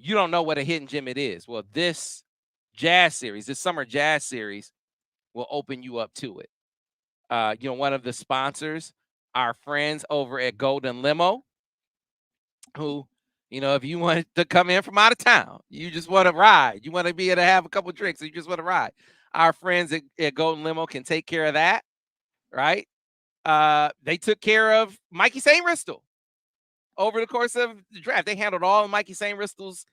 you don't know what a hidden gem it is. Well, this Summer Jazz Series will open you up to it. One of the sponsors, our friends over at Golden Limo, who, if you want to come in from out of town, you just want to ride, you want to be able to have a couple drinks, you just want to ride, our friends at Golden Limo can take care of that, right? They took care of Mikey Sainristil over the course of the draft. They handled all of Mikey Sainristil's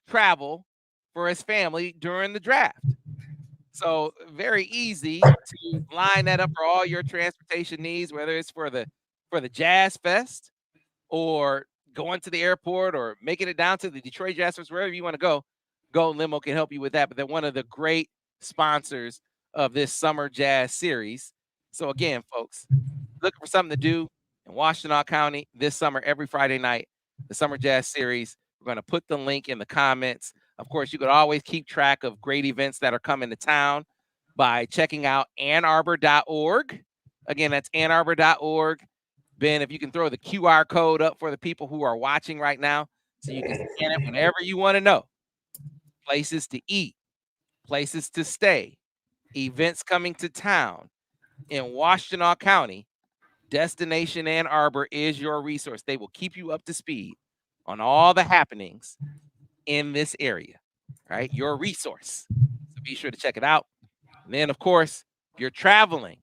travel for his family during the draft. So very easy to line that up for all your transportation needs, whether it's for the Jazz Fest or going to the airport or making it down to the Detroit Jazz Fest, wherever you want to go. Golden Limo can help you with that. But they're one of the great sponsors of this Summer Jazz Series. So again, folks, looking for something to do in Washtenaw County this summer, every Friday night, the Summer Jazz Series. We're going to put the link in the comments Of course, you could always keep track of great events that are coming to town by checking out annarbor.org. Again, that's annarbor.org. Ben, if you can throw the QR code up for the people who are watching right now so you can scan it whenever you want to know. Places to eat, places to stay, events coming to town in Washtenaw County. Destination Ann Arbor is your resource. They will keep you up to speed on all the happenings in this area, right? Your resource. So be sure to check it out. And then, of course, if you're traveling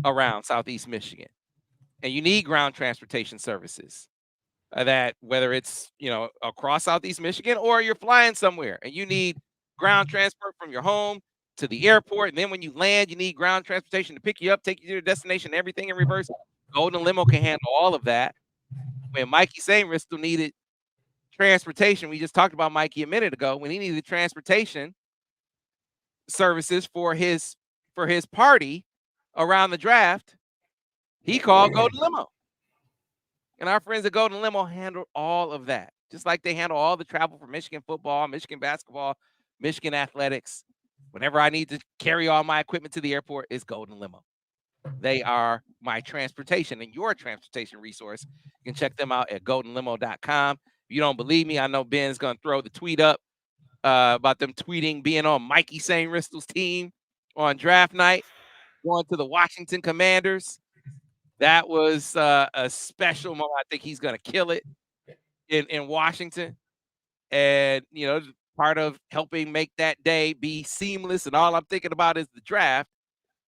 around Southeast Michigan and you need ground transportation services, that whether it's, across Southeast Michigan or you're flying somewhere and you need ground transport from your home to the airport, and then when you land, you need ground transportation to pick you up, take you to your destination, everything in reverse. Golden Limo can handle all of that. When Mikey Sainristil needed transportation, we just talked about Mikey a minute ago, when he needed transportation services for his party around the draft, he called Golden Limo. And our friends at Golden Limo handle all of that, just like they handle all the travel for Michigan football, Michigan basketball, Michigan athletics. Whenever I need to carry all my equipment to the airport, it's Golden Limo. They are my transportation and your transportation resource. You can check them out at goldenlimo.com. If you don't believe me, I know Ben's going to throw the tweet up about them tweeting being on Mikey Sainristil's team on draft night, going to the Washington Commanders. That was a special moment. I think he's going to kill it in Washington. And, part of helping make that day be seamless, and all I'm thinking about is the draft,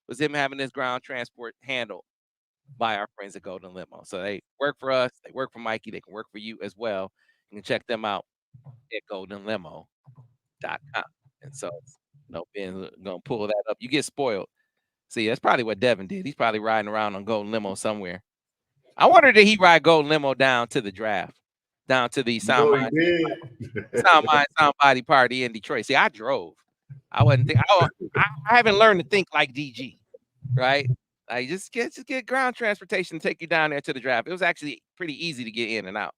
was him having his ground transport handled by our friends at Golden Limo. So they work for us. They work for Mikey. They can work for you as well. You can check them out at goldenlimo.com. And so, Ben's going to pull that up. You get spoiled. See, that's probably what Devin did. He's probably riding around on Golden Limo somewhere. I wonder, did he ride Golden Limo down to the draft, down to the Sound Body party in Detroit? See, I drove. I wasn't think. I haven't learned to think like DG, right? Like just get ground transportation, take you down there to the draft. It was actually pretty easy to get in and out.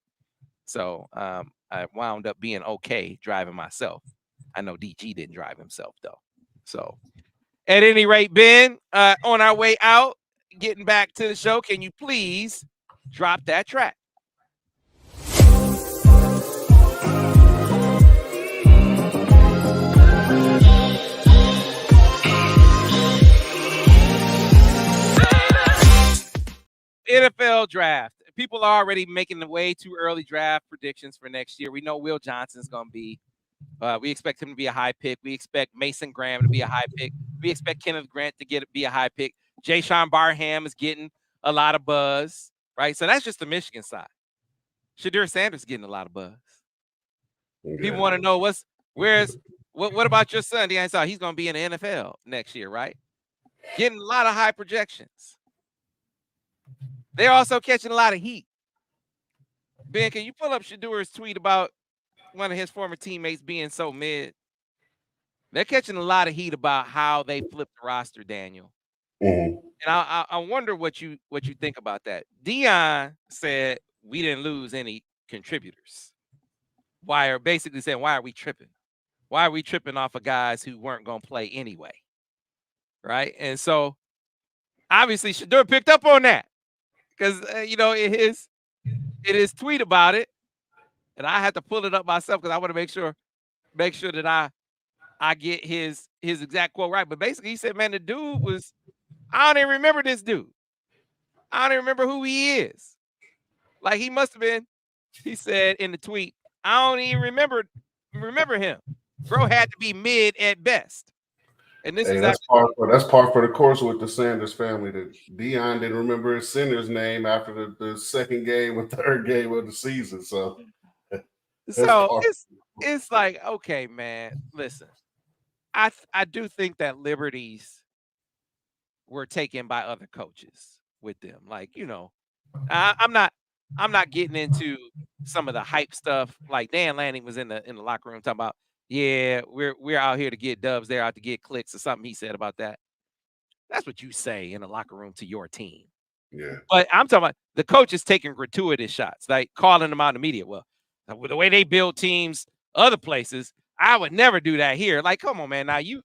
So I wound up being okay driving myself. I know DG didn't drive himself though. So at any rate, Ben, on our way out, getting back to the show, can you please drop that track? NFL draft. People are already making the way too early draft predictions for next year. We know Will Johnson's going to be. We expect him to be a high pick. We expect Mason Graham to be a high pick. We expect Kenneth Grant to be a high pick. Jayshon Barham is getting a lot of buzz, right? So that's just the Michigan side. Shadur Sanders is getting a lot of buzz. Yeah. People want to know what about your son, Deion Sanders? He's going to be in the NFL next year, right? Getting a lot of high projections. They're also catching a lot of heat. Ben, can you pull up Shadur's tweet about one of his former teammates being so mid? They're catching a lot of heat about how they flipped the roster, Daniel. Mm-hmm. And I wonder what you think about that. Deion said we didn't lose any contributors. Basically saying, why are we tripping? Why are we tripping off of guys who weren't going to play anyway? Right? And so obviously Shadur picked up on that. Because, it is tweet about it. And I had to pull it up myself because I want to make sure that I get his exact quote right. But basically, he said, man, the dude was, I don't even remember this dude. I don't even remember who he is. Like, he must have been, he said in the tweet, I don't even remember him. Bro had to be mid at best. And this is
that's part for the course with the Sanders family. That Deion didn't remember his center's name after the second game or third game of the season. So
it's like, okay, man, listen. I do think that liberties were taken by other coaches with them. Like, I'm not getting into some of the hype stuff. Like Dan Lanning was in the locker room talking about, yeah, we're out here to get dubs. They're out to get clicks or something he said about that. That's what you say in the locker room to your team.
Yeah.
But I'm talking about the coaches taking gratuitous shots, like calling them out in the media. Well, the way they build teams other places. I would never do that here. Like, come on, man. Now you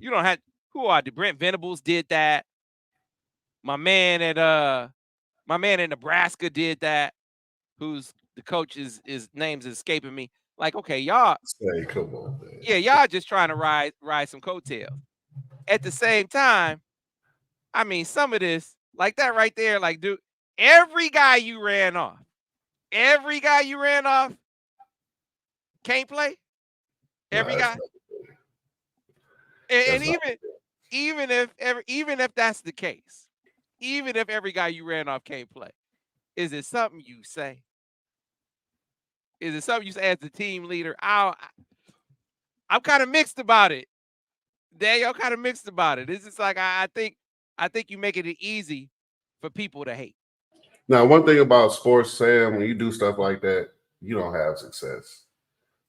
don't have who are the Brent Venables did that. My man in Nebraska did that. Who's the coach is name's escaping me. Like, okay, y'all.
Say, come on, man.
Yeah, y'all just trying to ride some coattails. At the same time, I mean, some of this, like that right there, like, dude, every guy you ran off can't play. Every guy. And even if that's the case, even if every guy you ran off can't play, is it something you say? Is it something you say as the team leader? I'm kind of mixed about it. Daniel, kind of mixed about it. It's just like I think you make it easy for people to hate.
Now, one thing about sports, Sam, when you do stuff like that, you don't have success.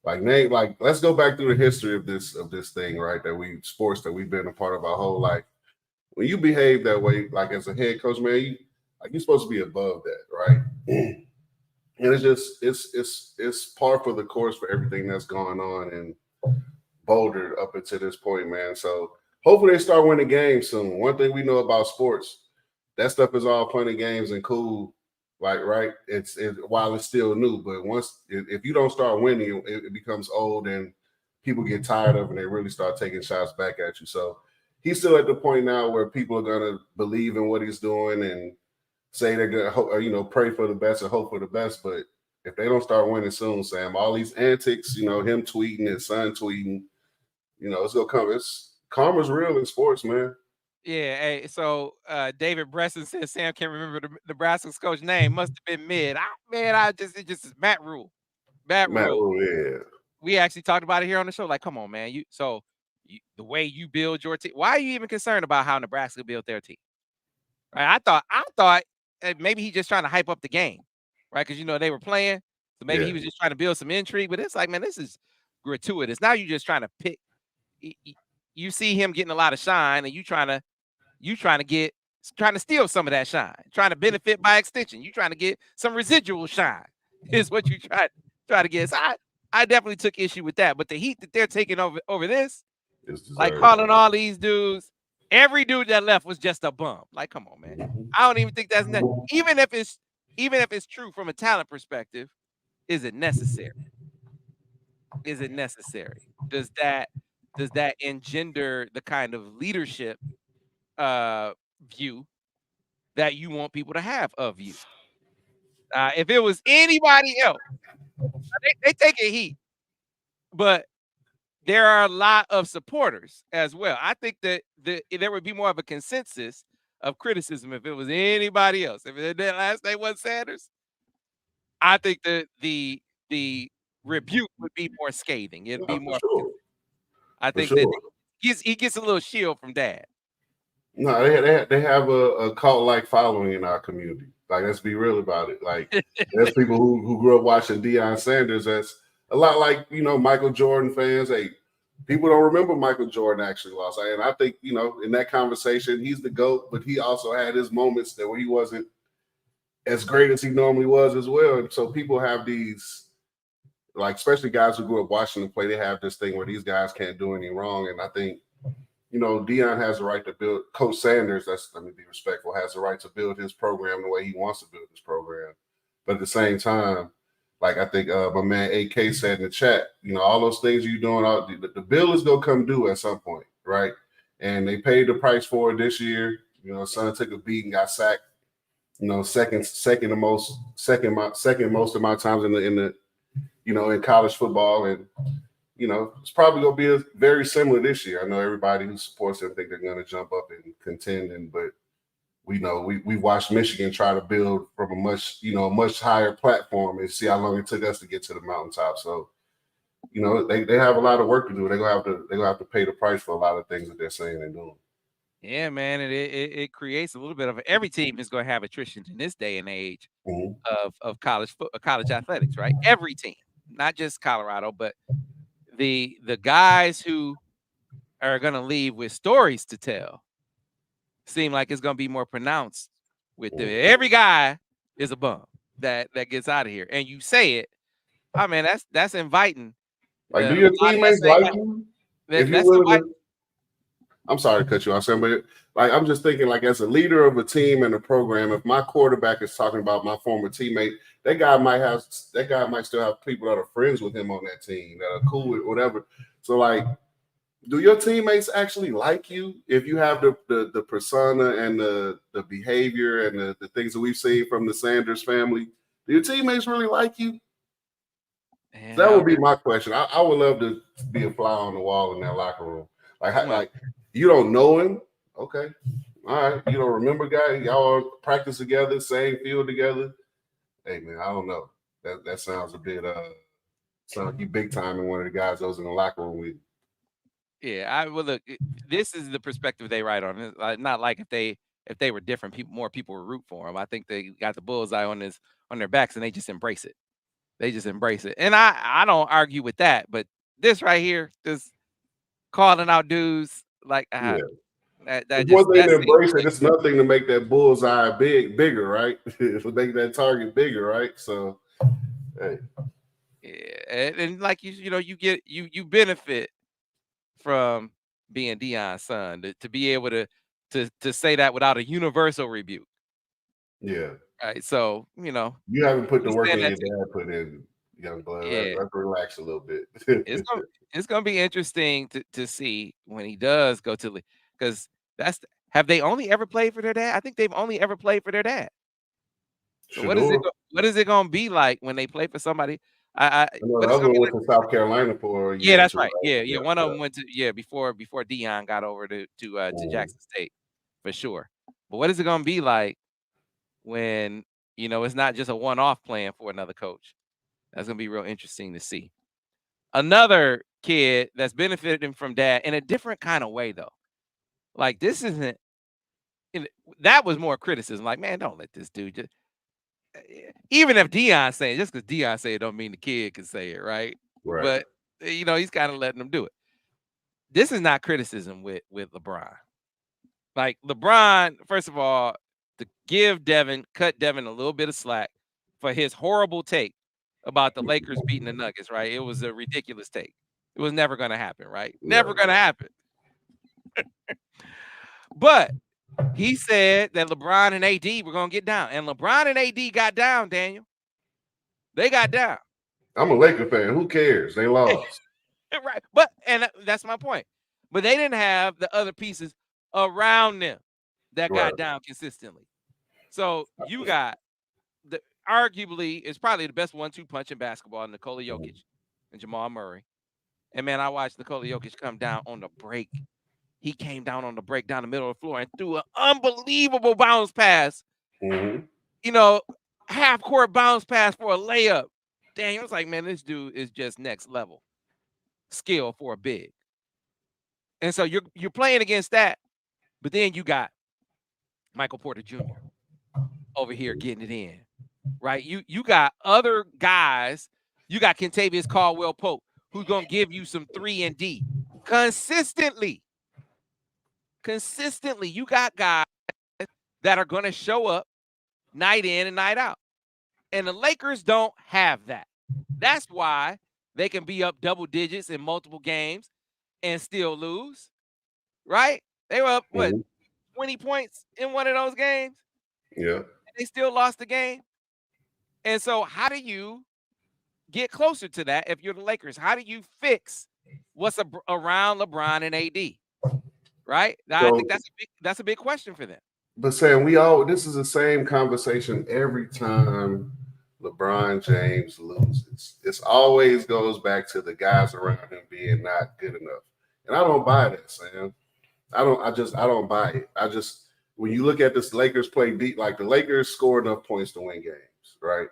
Like Nate, like let's go back through the history of this thing, right? That we've been a part of our whole life. When you behave that way, like as a head coach, man, you're supposed to be above that, right? And it's just it's par for the course for everything that's going on in Boulder up until this point, man. So hopefully they start winning games soon. One thing we know about sports, that stuff is all fun and games and cool, like right. It's while it's still new, but once if you don't start winning, it becomes old and people get tired of it and they really start taking shots back at you. So he's still at the point now where people are gonna believe in what he's doing and say they're gonna pray for the best and hope for the best. But if they don't start winning soon, Sam, all these antics, him tweeting, his son tweeting, it's gonna come. Karma's real in sports, man.
Yeah, hey, so David Bresson says Sam can't remember the Nebraska's coach name. Must have been Mid. It just is Matt Rule. Matt Rule.
Yeah.
We actually talked about it here on the show. Like, come on, man. The way you build your team. Why are you even concerned about how Nebraska built their team? Right? I thought maybe he's just trying to hype up the game, right? Because they were playing, so maybe he was just trying to build some intrigue. But it's like, man, this is gratuitous. Now you're just trying to pick. You see him getting a lot of shine, and you trying to steal some of that shine, trying to benefit by extension. You trying to get some residual shine is what you try to get. So I definitely took issue with that. But the heat that they're taking over this, like calling all these dudes, every dude that left was just a bum. Like, come on, man. I don't even think that's even if it's true from a talent perspective, is it necessary? Is it necessary? Does that engender the kind of leadership view that you want people to have of you? If it was anybody else, they take a heat, but there are a lot of supporters as well. I think that there would be more of a consensus of criticism if it was anybody else. If their last name was Sanders, I think that the rebuke would be more scathing. It'd be more.
Sure.
I think that he gets a little shield from Dad.
No, they have a cult-like following in our community. Like, let's be real about it. Like, there's people who grew up watching Deion Sanders. That's a lot like, Michael Jordan fans. Hey, people don't remember Michael Jordan actually lost. And I think, in that conversation, he's the GOAT, but he also had his moments where he wasn't as great as he normally was as well. And so people have these, like, especially guys who grew up watching them play, they have this thing where these guys can't do anything wrong. And I think, Deion has the right to build. Coach Sanders, let me be respectful, has the right to build his program the way he wants to build his program. But at the same time, like I think my man AK said in the chat, all those things you're doing, the bill is gonna come due at some point, right? And they paid the price for it this year. Son took a beat and got sacked. Second most of my times in college football, and it's probably going to be very similar this year. I know everybody who supports them think they're going to jump up and contend, but we know we watched Michigan try to build from a much higher platform and see how long it took us to get to the mountaintop. So, they have a lot of work to do. They're gonna have to pay the price for a lot of things that they're saying and doing.
Yeah, man, and it creates a little bit of every team is going to have attrition in this day and age of college athletics, right? Every team, not just Colorado, but the guys who are going to leave with stories to tell seem like it's going to be more pronounced with every guy is a bum that gets out of here, and you say it. I mean, that's inviting
Like, do your teammates like you? If you're willing to, I'm sorry to cut you off, Sam, but like I'm just thinking, like as a leader of a team and a program, if my quarterback is talking about my former teammate, that guy might still have people that are friends with him on that team that are cool with whatever. So like, do your teammates actually like you if you have the persona and the behavior and the things that we've seen from the Sanders family? Do your teammates really like you?
Man,
that would be my question. I would love to be a fly on the wall in that locker room. Like you don't know him, okay? All right, you don't remember guy. Y'all practice together, same field together. Hey man, I don't know. That sounds a bit sounds like you big time in one of the guys that was in the locker room with you.
Yeah, I will look. This is the perspective they write on. It's not like if they were different, more people would root for them. I think they got the bullseye on their backs, and they just embrace it. They just embrace it, and I don't argue with that. But this right here, just calling out dudes like
Yeah.
that
It's
just
one thing
that
to embrace it. It's nothing to make that bullseye bigger, right? To make that target bigger, right? So, hey.
Yeah, and like you benefit from being Deion's son to be able to say that without a universal rebuke.
Yeah.
Right. So,
you haven't put the work in your
that too.
dad put in, young blood.
Yeah.
Let's relax a little bit.
It's gonna be interesting to see when he does go to because have they only ever played for their dad? I think they've only ever played for their dad. So what is it gonna be like when they play for somebody?
I know the other one went to South Carolina for a year.
Yeah, that's right. Yeah. One of them went to before Deion got over to Jackson State for sure. But what is it gonna be like when it's not just a one-off playing for another coach? That's gonna be real interesting to see. Another kid that's benefiting from dad in a different kind of way, though. Like this isn't. That was more criticism. Like, man, don't let this dude just. Even if Deion say it, just because Deion say it, don't mean the kid can say it, right? But he's kind of letting them do it. This is not criticism with LeBron. Like LeBron, first of all, to cut Devin a little bit of slack for his horrible take about the Lakers beating the Nuggets, right? It was a ridiculous take. It was never going to happen, right? Never going to happen. But he said that LeBron and AD were going to get down. And LeBron and AD got down, Daniel. They got down.
I'm a Laker fan. Who cares? They lost.
Right. And that's my point. But they didn't have the other pieces around them that got down consistently. So you got arguably is probably the best 1-2 punch in basketball, Nikola Jokic and Jamal Murray. And man, I watched Nikola Jokic come down on the break. He came down on the break down the middle of the floor and threw an unbelievable bounce pass. Half court bounce pass for a layup. Daniel was like, man, this dude is just next level skill for a big. And so you're playing against that, but then you got Michael Porter Jr. over here getting it in, right? You got other guys. You got Kentavious Caldwell-Pope, who's gonna give you some 3 and D consistently. Consistently, you got guys that are gonna show up night in and night out, and the Lakers don't have that. That's why they can be up double digits in multiple games and still lose, right? They were up, 20 points in one of those games?
Yeah.
And they still lost the game. And so how do you get closer to that if you're the Lakers? How do you fix what's around LeBron and AD? Right? I think that's a big question for them.
But Sam, this is the same conversation every time LeBron James loses. It always goes back to the guys around him being not good enough. And I don't buy that, Sam. I don't buy it. When you look at this Lakers play deep, like the Lakers score enough points to win games, right?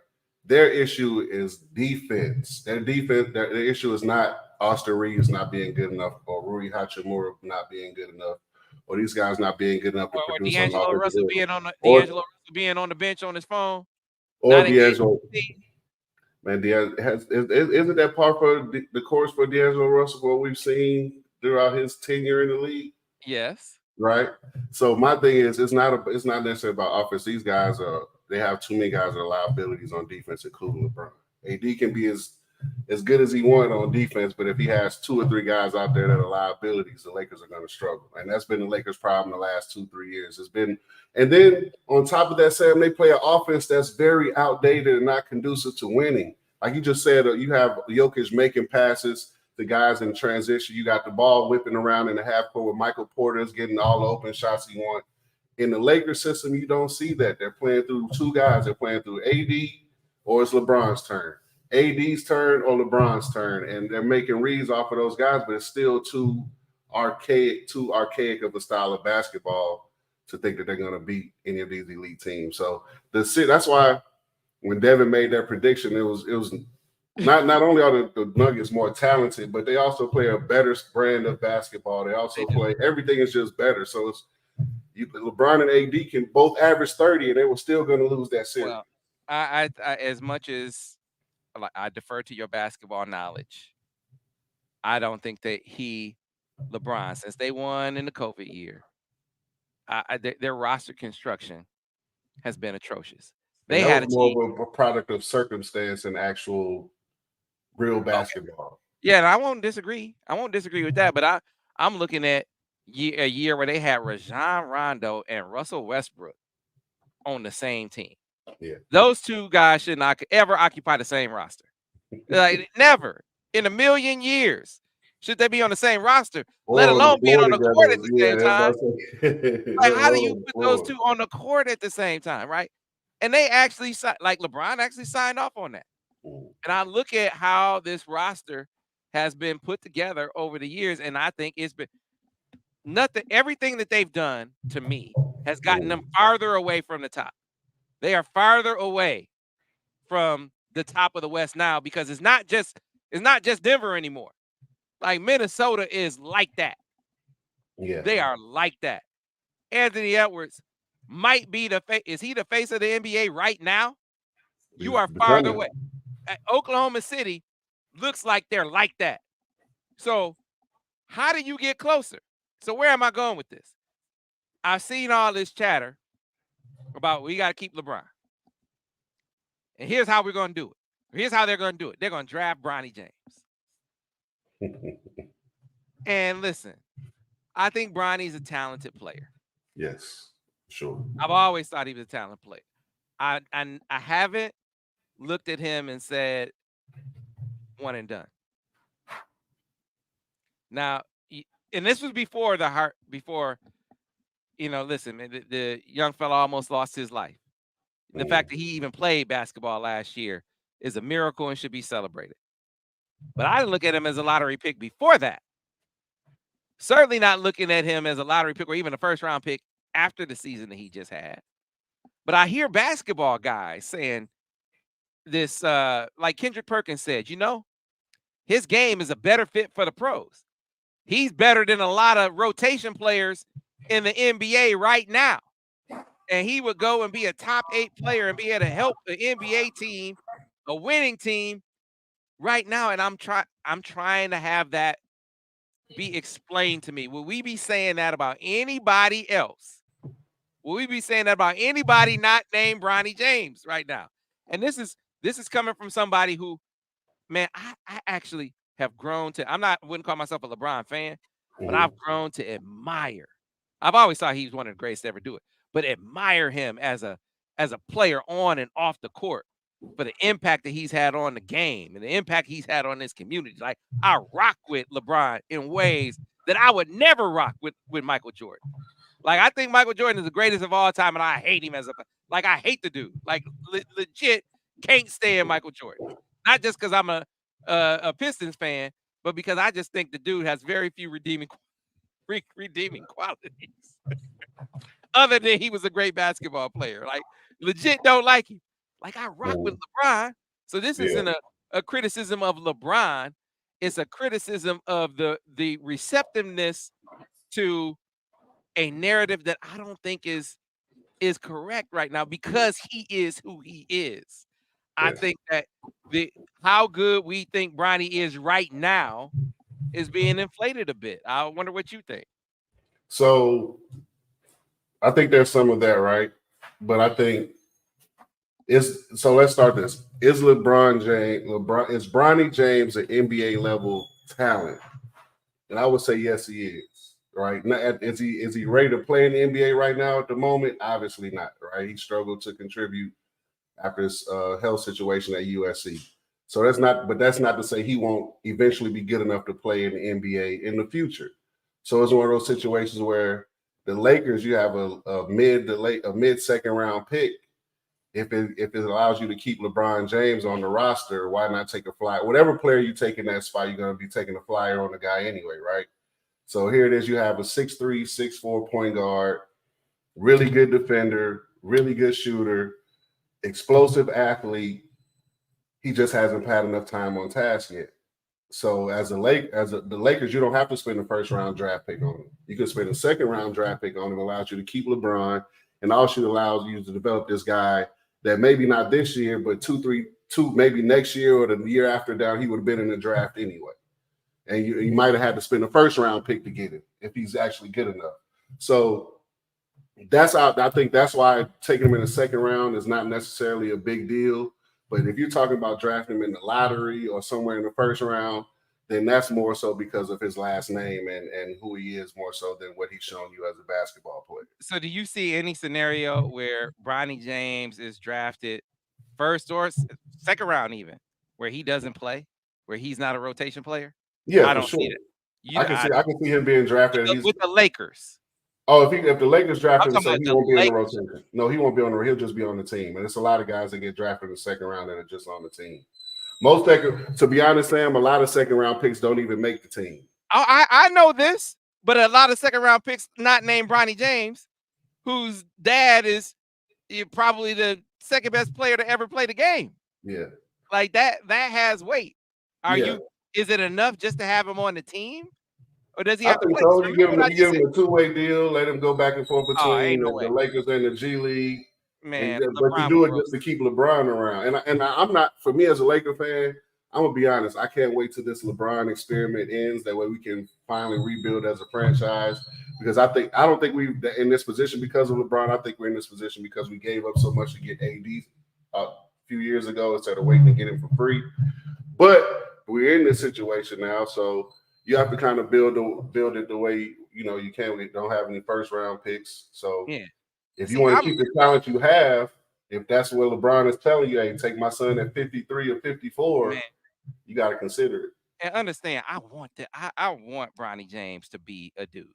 Their issue is defense. Their issue is not Austin Reeves not being good enough or Rui Hachimura not being good enough or these guys not being good enough to produce on
D'Angelo
offense.
Russell being on the bench on his phone.
Or D'Angelo. Man, isn't that part for the course for D'Angelo Russell what we've seen throughout his tenure in the league?
Yes.
Right. So my thing is, it's not necessarily about offense. These guys they have too many guys that are liabilities on defense, including LeBron. AD can be as as good as he won on defense, but if he has 2 or 3 guys out there that are liabilities, the Lakers are going to struggle. And that's been the Lakers' problem the last 2-3 years. It's been, and then on top of that, Sam, they play an offense that's very outdated and not conducive to winning. Like you just said, you have Jokic making passes to guys in transition. You got the ball whipping around in the half court with Michael Porter's getting all the open shots he wants. In the Lakers system, you don't see that. They're playing through 2 guys. They're playing through AD or it's LeBron's turn. AD's turn or LeBron's turn, and they're making reads off of those guys, but it's still too archaic of a style of basketball to think that they're going to beat any of these elite teams. So that's why when Devin made that prediction, it was not only are the Nuggets more talented, but they also play a better brand of basketball. They also play everything is just better. So it's LeBron and AD can both average 30, and they were still going to lose that series.
Well, I as much as I defer to your basketball knowledge, I don't think that LeBron, since they won in the COVID year, their roster construction has been atrocious. They had
more of a product of circumstance and actual real basketball.
Okay. Yeah, and I won't disagree. With that, but I'm looking at a year where they had Rajon Rondo and Russell Westbrook on the same team.
Yeah,
those 2 guys should not ever occupy the same roster. Like never in a million years should they be on the same roster, let alone being on the court at the same time. Like, how do you put those 2 on the court at the same time, right? And they actually like LeBron actually signed off on that. And I look at how this roster has been put together over the years, and I think it's been everything that they've done to me has gotten them farther away from the top. They are farther away from the top of the West now because it's not just Denver anymore. Like Minnesota is like that.
Yeah,
they are like that. Anthony Edwards might be is he the face of the NBA right now? You are farther away. Oklahoma City looks like they're like that. So how do you get closer? So where am I going with this? I've seen all this chatter about we got to keep LeBron. And here's how we're going to do it. Here's how they're going to do it. They're going to draft Bronny James. And listen, I think Bronny's a talented player.
Yes, sure.
I've always thought he was a talented player. I haven't looked at him and said one and done. Now, and this was before listen, the young fella almost lost his life. The fact that he even played basketball last year is a miracle and should be celebrated. But I didn't look at him as a lottery pick before that. Certainly not looking at him as a lottery pick or even a first-round pick after the season that he just had. But I hear basketball guys saying this, like Kendrick Perkins said, his game is a better fit for the pros. He's better than a lot of rotation players in the NBA right now. And he would go and be a top 8 player and be able to help the NBA team, a winning team right now. And I'm trying to have that be explained to me. Will we be saying that about anybody else? Will we be saying that about anybody not named Bronny James right now? And this is coming from somebody who, man, I actually have grown to. Wouldn't call myself a LeBron fan, but I've grown to admire. I've always thought he was one of the greatest to ever do it, but admire him as a player on and off the court for the impact that he's had on the game and the impact he's had on this community. Like, I rock with LeBron in ways that I would never rock with Michael Jordan. Like, I think Michael Jordan is the greatest of all time, and I hate him I hate the dude. Like, legit can't stand Michael Jordan. Not just because I'm a Pistons fan, but because I just think the dude has very few redeeming qualities. Other than he was a great basketball player. Like, legit don't like him. Like, I rock with LeBron. So this isn't a criticism of LeBron. It's a criticism of the receptiveness to a narrative that I don't think is correct right now because he is who he is. I think that how good we think Bronny is right now is being inflated a bit. I wonder what you think.
So I think there's some of that, right? But I think So let's start this. Is Bronny James an NBA level talent? And I would say yes, he is. Right? Now, is he ready to play in the NBA right now at the moment? Obviously not. Right? He struggled to contribute after his health situation at USC. So that's not to say he won't eventually be good enough to play in the NBA in the future. So it's one of those situations where the Lakers, you have a mid second round pick. If it allows you to keep LeBron James on the roster, why not take a flyer? Whatever player you take in that spot, you're going to be taking a flyer on the guy anyway, right? So here it is. You have a 6'3", 6'4" point guard, really good defender, really good shooter, explosive athlete. He just hasn't had enough time on task yet. So the Lakers, you don't have to spend a first round draft pick on him. You can spend a second round draft pick on him. Allows you to keep LeBron, and also allows you to develop this guy that maybe not this year, but two maybe next year or the year after down, he would have been in the draft anyway. And you might have had to spend a first round pick to get him if he's actually good enough. So I think that's why taking him in the second round is not necessarily a big deal. But if you're talking about drafting him in the lottery or somewhere in the first round, then that's more so because of his last name and who he is more so than what he's shown you as a basketball player.
So do you see any scenario where Bronny James is drafted first or second round even, where he doesn't play, where he's not a rotation player?
Yeah,
I don't
for sure.
see it.
I can see him being drafted
with the Lakers.
Oh, if the Lakers draft him, so he won't be in the
Lakers.
rotation. No, he won't be on the. He'll just be on the team. And it's a lot of guys that get drafted in the second round that are just on the team. To be honest, Sam, a lot of second round picks don't even make the team.
I know this, but a lot of second round picks not named Bronny James, whose dad is probably the second best player to ever play the game.
Yeah,
like that has weight. Is it enough just to have him on the team? Or does he have to play?
So you give him a two-way deal, let him go back and forth between the Lakers and the G League.
Man,
but you do it just to keep LeBron around. And I'm not, for me as a Laker fan, I'm gonna be honest, I can't wait till this LeBron experiment ends. That way we can finally rebuild as a franchise. Because I don't think we're in this position because of LeBron. I think we're in this position because we gave up so much to get AD a few years ago instead of waiting to get him for free. But we're in this situation now, so you have to kind of build it the way you can. We don't have any first round picks, so if you want to keep the talent you have, if that's what LeBron is telling you, hey, take my son at 53 or 54, you got to consider it.
And understand, I want Bronny James to be a dude.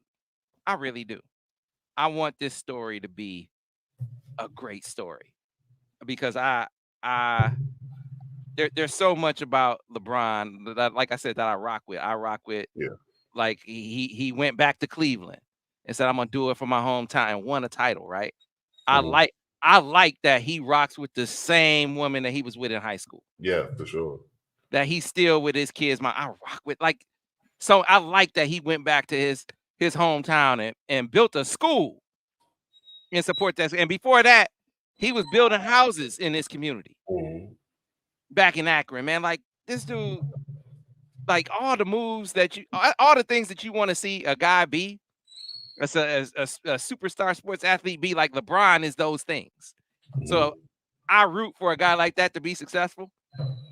I really do. I want this story to be a great story because there's so much about LeBron that, like I said, that I rock with. Like he went back to Cleveland and said, I'm gonna do it for my hometown and won a title, right? I like that he rocks with the same woman that he was with in high school.
Yeah, for sure.
That he's still with his kids. I rock with so I like that he went back to his hometown and built a school and support that. And before that, he was building houses in this community. Back in Akron, man. Like this dude, like all the moves all the things that you want to see a guy be, as a superstar sports athlete be, like LeBron is those things. So I root for a guy like that to be successful.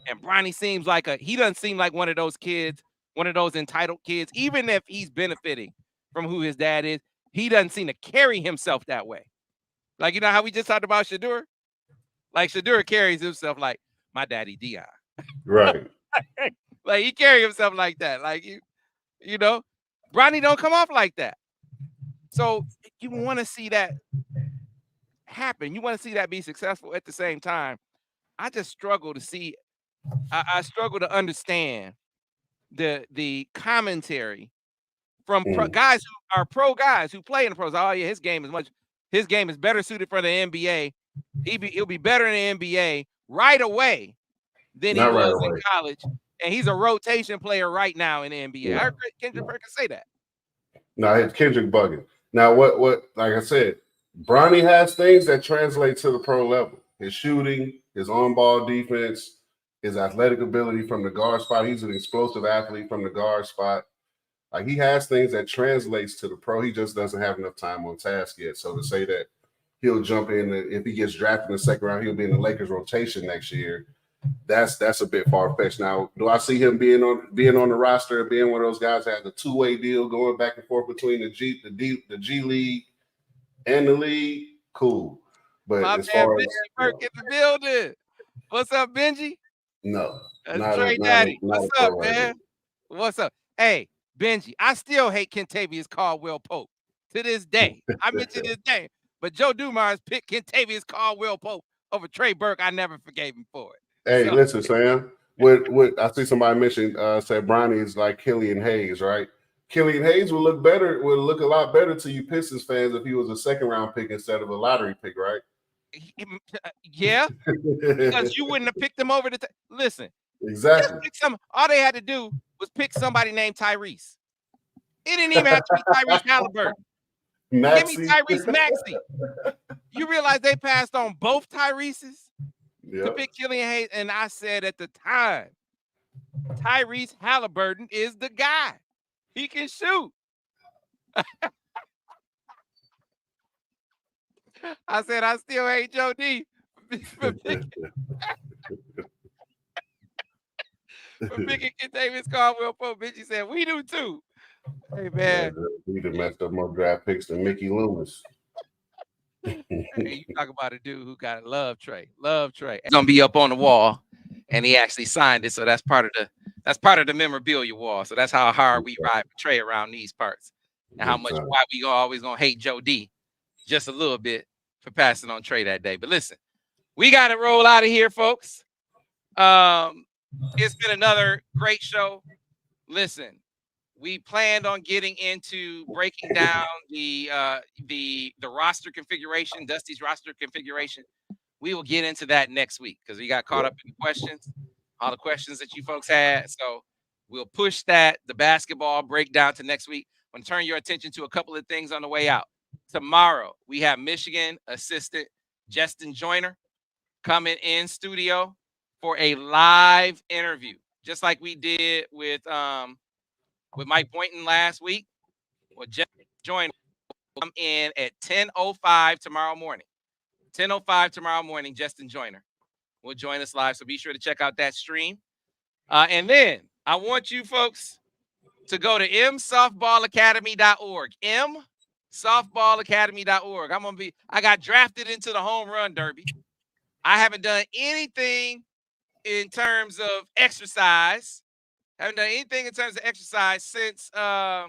And Bronny seems like he doesn't seem like one of those kids, one of those entitled kids, even if he's benefiting from who his dad is, he doesn't seem to carry himself that way. Like, you know how we just talked about Shedeur? Like Shedeur carries himself like my daddy Dion.
Right.
Like he carry himself like that. Like you know, Bronny don't come off like that. So you want to see that happen. You want to see that be successful at the same time. I just struggle to see. I struggle to understand the commentary from guys who are pro guys who play in the pros. Oh yeah, his game is better suited for the NBA. He'll be better in the NBA right away than he was in college, and he's a rotation player right now in the NBA. Yeah. I heard Kendrick Perkins say that.
No, it's Kendrick bugging. Now, what? Like I said, Bronny has things that translate to the pro level. His shooting, his on-ball defense, his athletic ability from the guard spot. He's an explosive athlete from the guard spot. Like he has things that translates to the pro. He just doesn't have enough time on task yet. So to say that he'll jump in. If he gets drafted in the second round, he'll be in the Lakers rotation next year. That's a bit far fetched. Now, do I see him being on the roster and being one of those guys that has a two-way deal going back and forth between the G League and the league? Cool. But
My
as
man
far
Benji
as
Burke in the building. What's up, Benji?
no,
Trey Daddy. What's up,
right
man? What's up? Hey, Benji, I still hate Kentavious Caldwell Pope to this day. I mentioned his name, but Joe Dumars picked Kentavious Caldwell Pope over Trey Burke. I never forgave him for it.
Hey, listen, Sam. What I see somebody mentioned said Bronny is like Killian Hayes, right? Killian Hayes would look a lot better to you Pistons fans if he was a second round pick instead of a lottery pick, right?
Yeah, because you wouldn't have picked him over the listen.
Exactly.
All they had to do was pick somebody named Tyrese. It didn't even have to be Tyrese Halliburton.
Maxey.
Give me Tyrese Maxey. You realize they passed on both Tyreses to pick Killian Hayes, and I said at the time, Tyrese Halliburton is the guy. He can shoot. I said I still hate Joe D for picking Kentavious Caldwell Pope. Benji said we do too. Hey man,
we done messed up more draft picks than Mickey Loomis.
Hey, you talk about a dude who got love Trey. It's gonna be up on the wall, and he actually signed it. So that's part of the memorabilia wall. So that's how hard we ride for Trey around these parts, and how much why we always gonna hate Joe D just a little bit for passing on Trey that day. But listen, we got to roll out of here, folks. It's been another great show. Listen, we planned on getting into breaking down the roster configuration, Dusty's roster configuration. We will get into that next week because we got caught up in the questions, all the questions that you folks had. So we'll push the basketball breakdown to next week. I'm going to turn your attention to a couple of things on the way out. Tomorrow, we have Michigan assistant Justin Joyner coming in studio for a live interview, just like we did with Mike Boynton last week. Well, Justin Joyner will come in at 10:05 tomorrow morning. 10:05 tomorrow morning, Justin Joyner will join us live. So be sure to check out that stream. And then I want you folks to go to msoftballacademy.org. msoftballacademy.org. I got drafted into the home run derby. I haven't done anything in terms of exercise. Haven't done anything in terms of exercise since my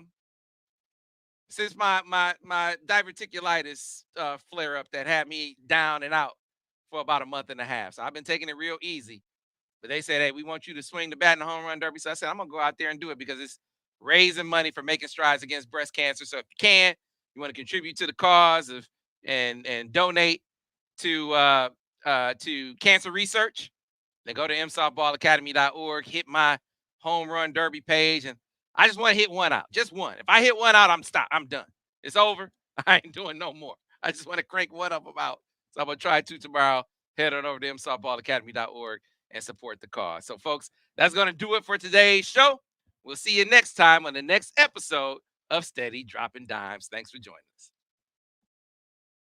diverticulitis flare up that had me down and out for about a month and a half. So I've been taking it real easy. But they said, hey, we want you to swing the bat in the home run derby. So I said, I'm gonna go out there and do it because it's raising money for making strides against breast cancer. So if you want to contribute to the cause of and donate to cancer research, then go to msoftballacademy.org, hit my home run derby page, and I just want to hit one out. Just one. If I hit one out, I'm done. It's over. I ain't doing no more. I just want to crank one of them out. So I'm gonna try to tomorrow. Head on over to msoftballacademy.org and support the cause. So, folks, that's gonna do it for today's show. We'll see you next time on the next episode of Steady Dropping Dimes. Thanks for joining us.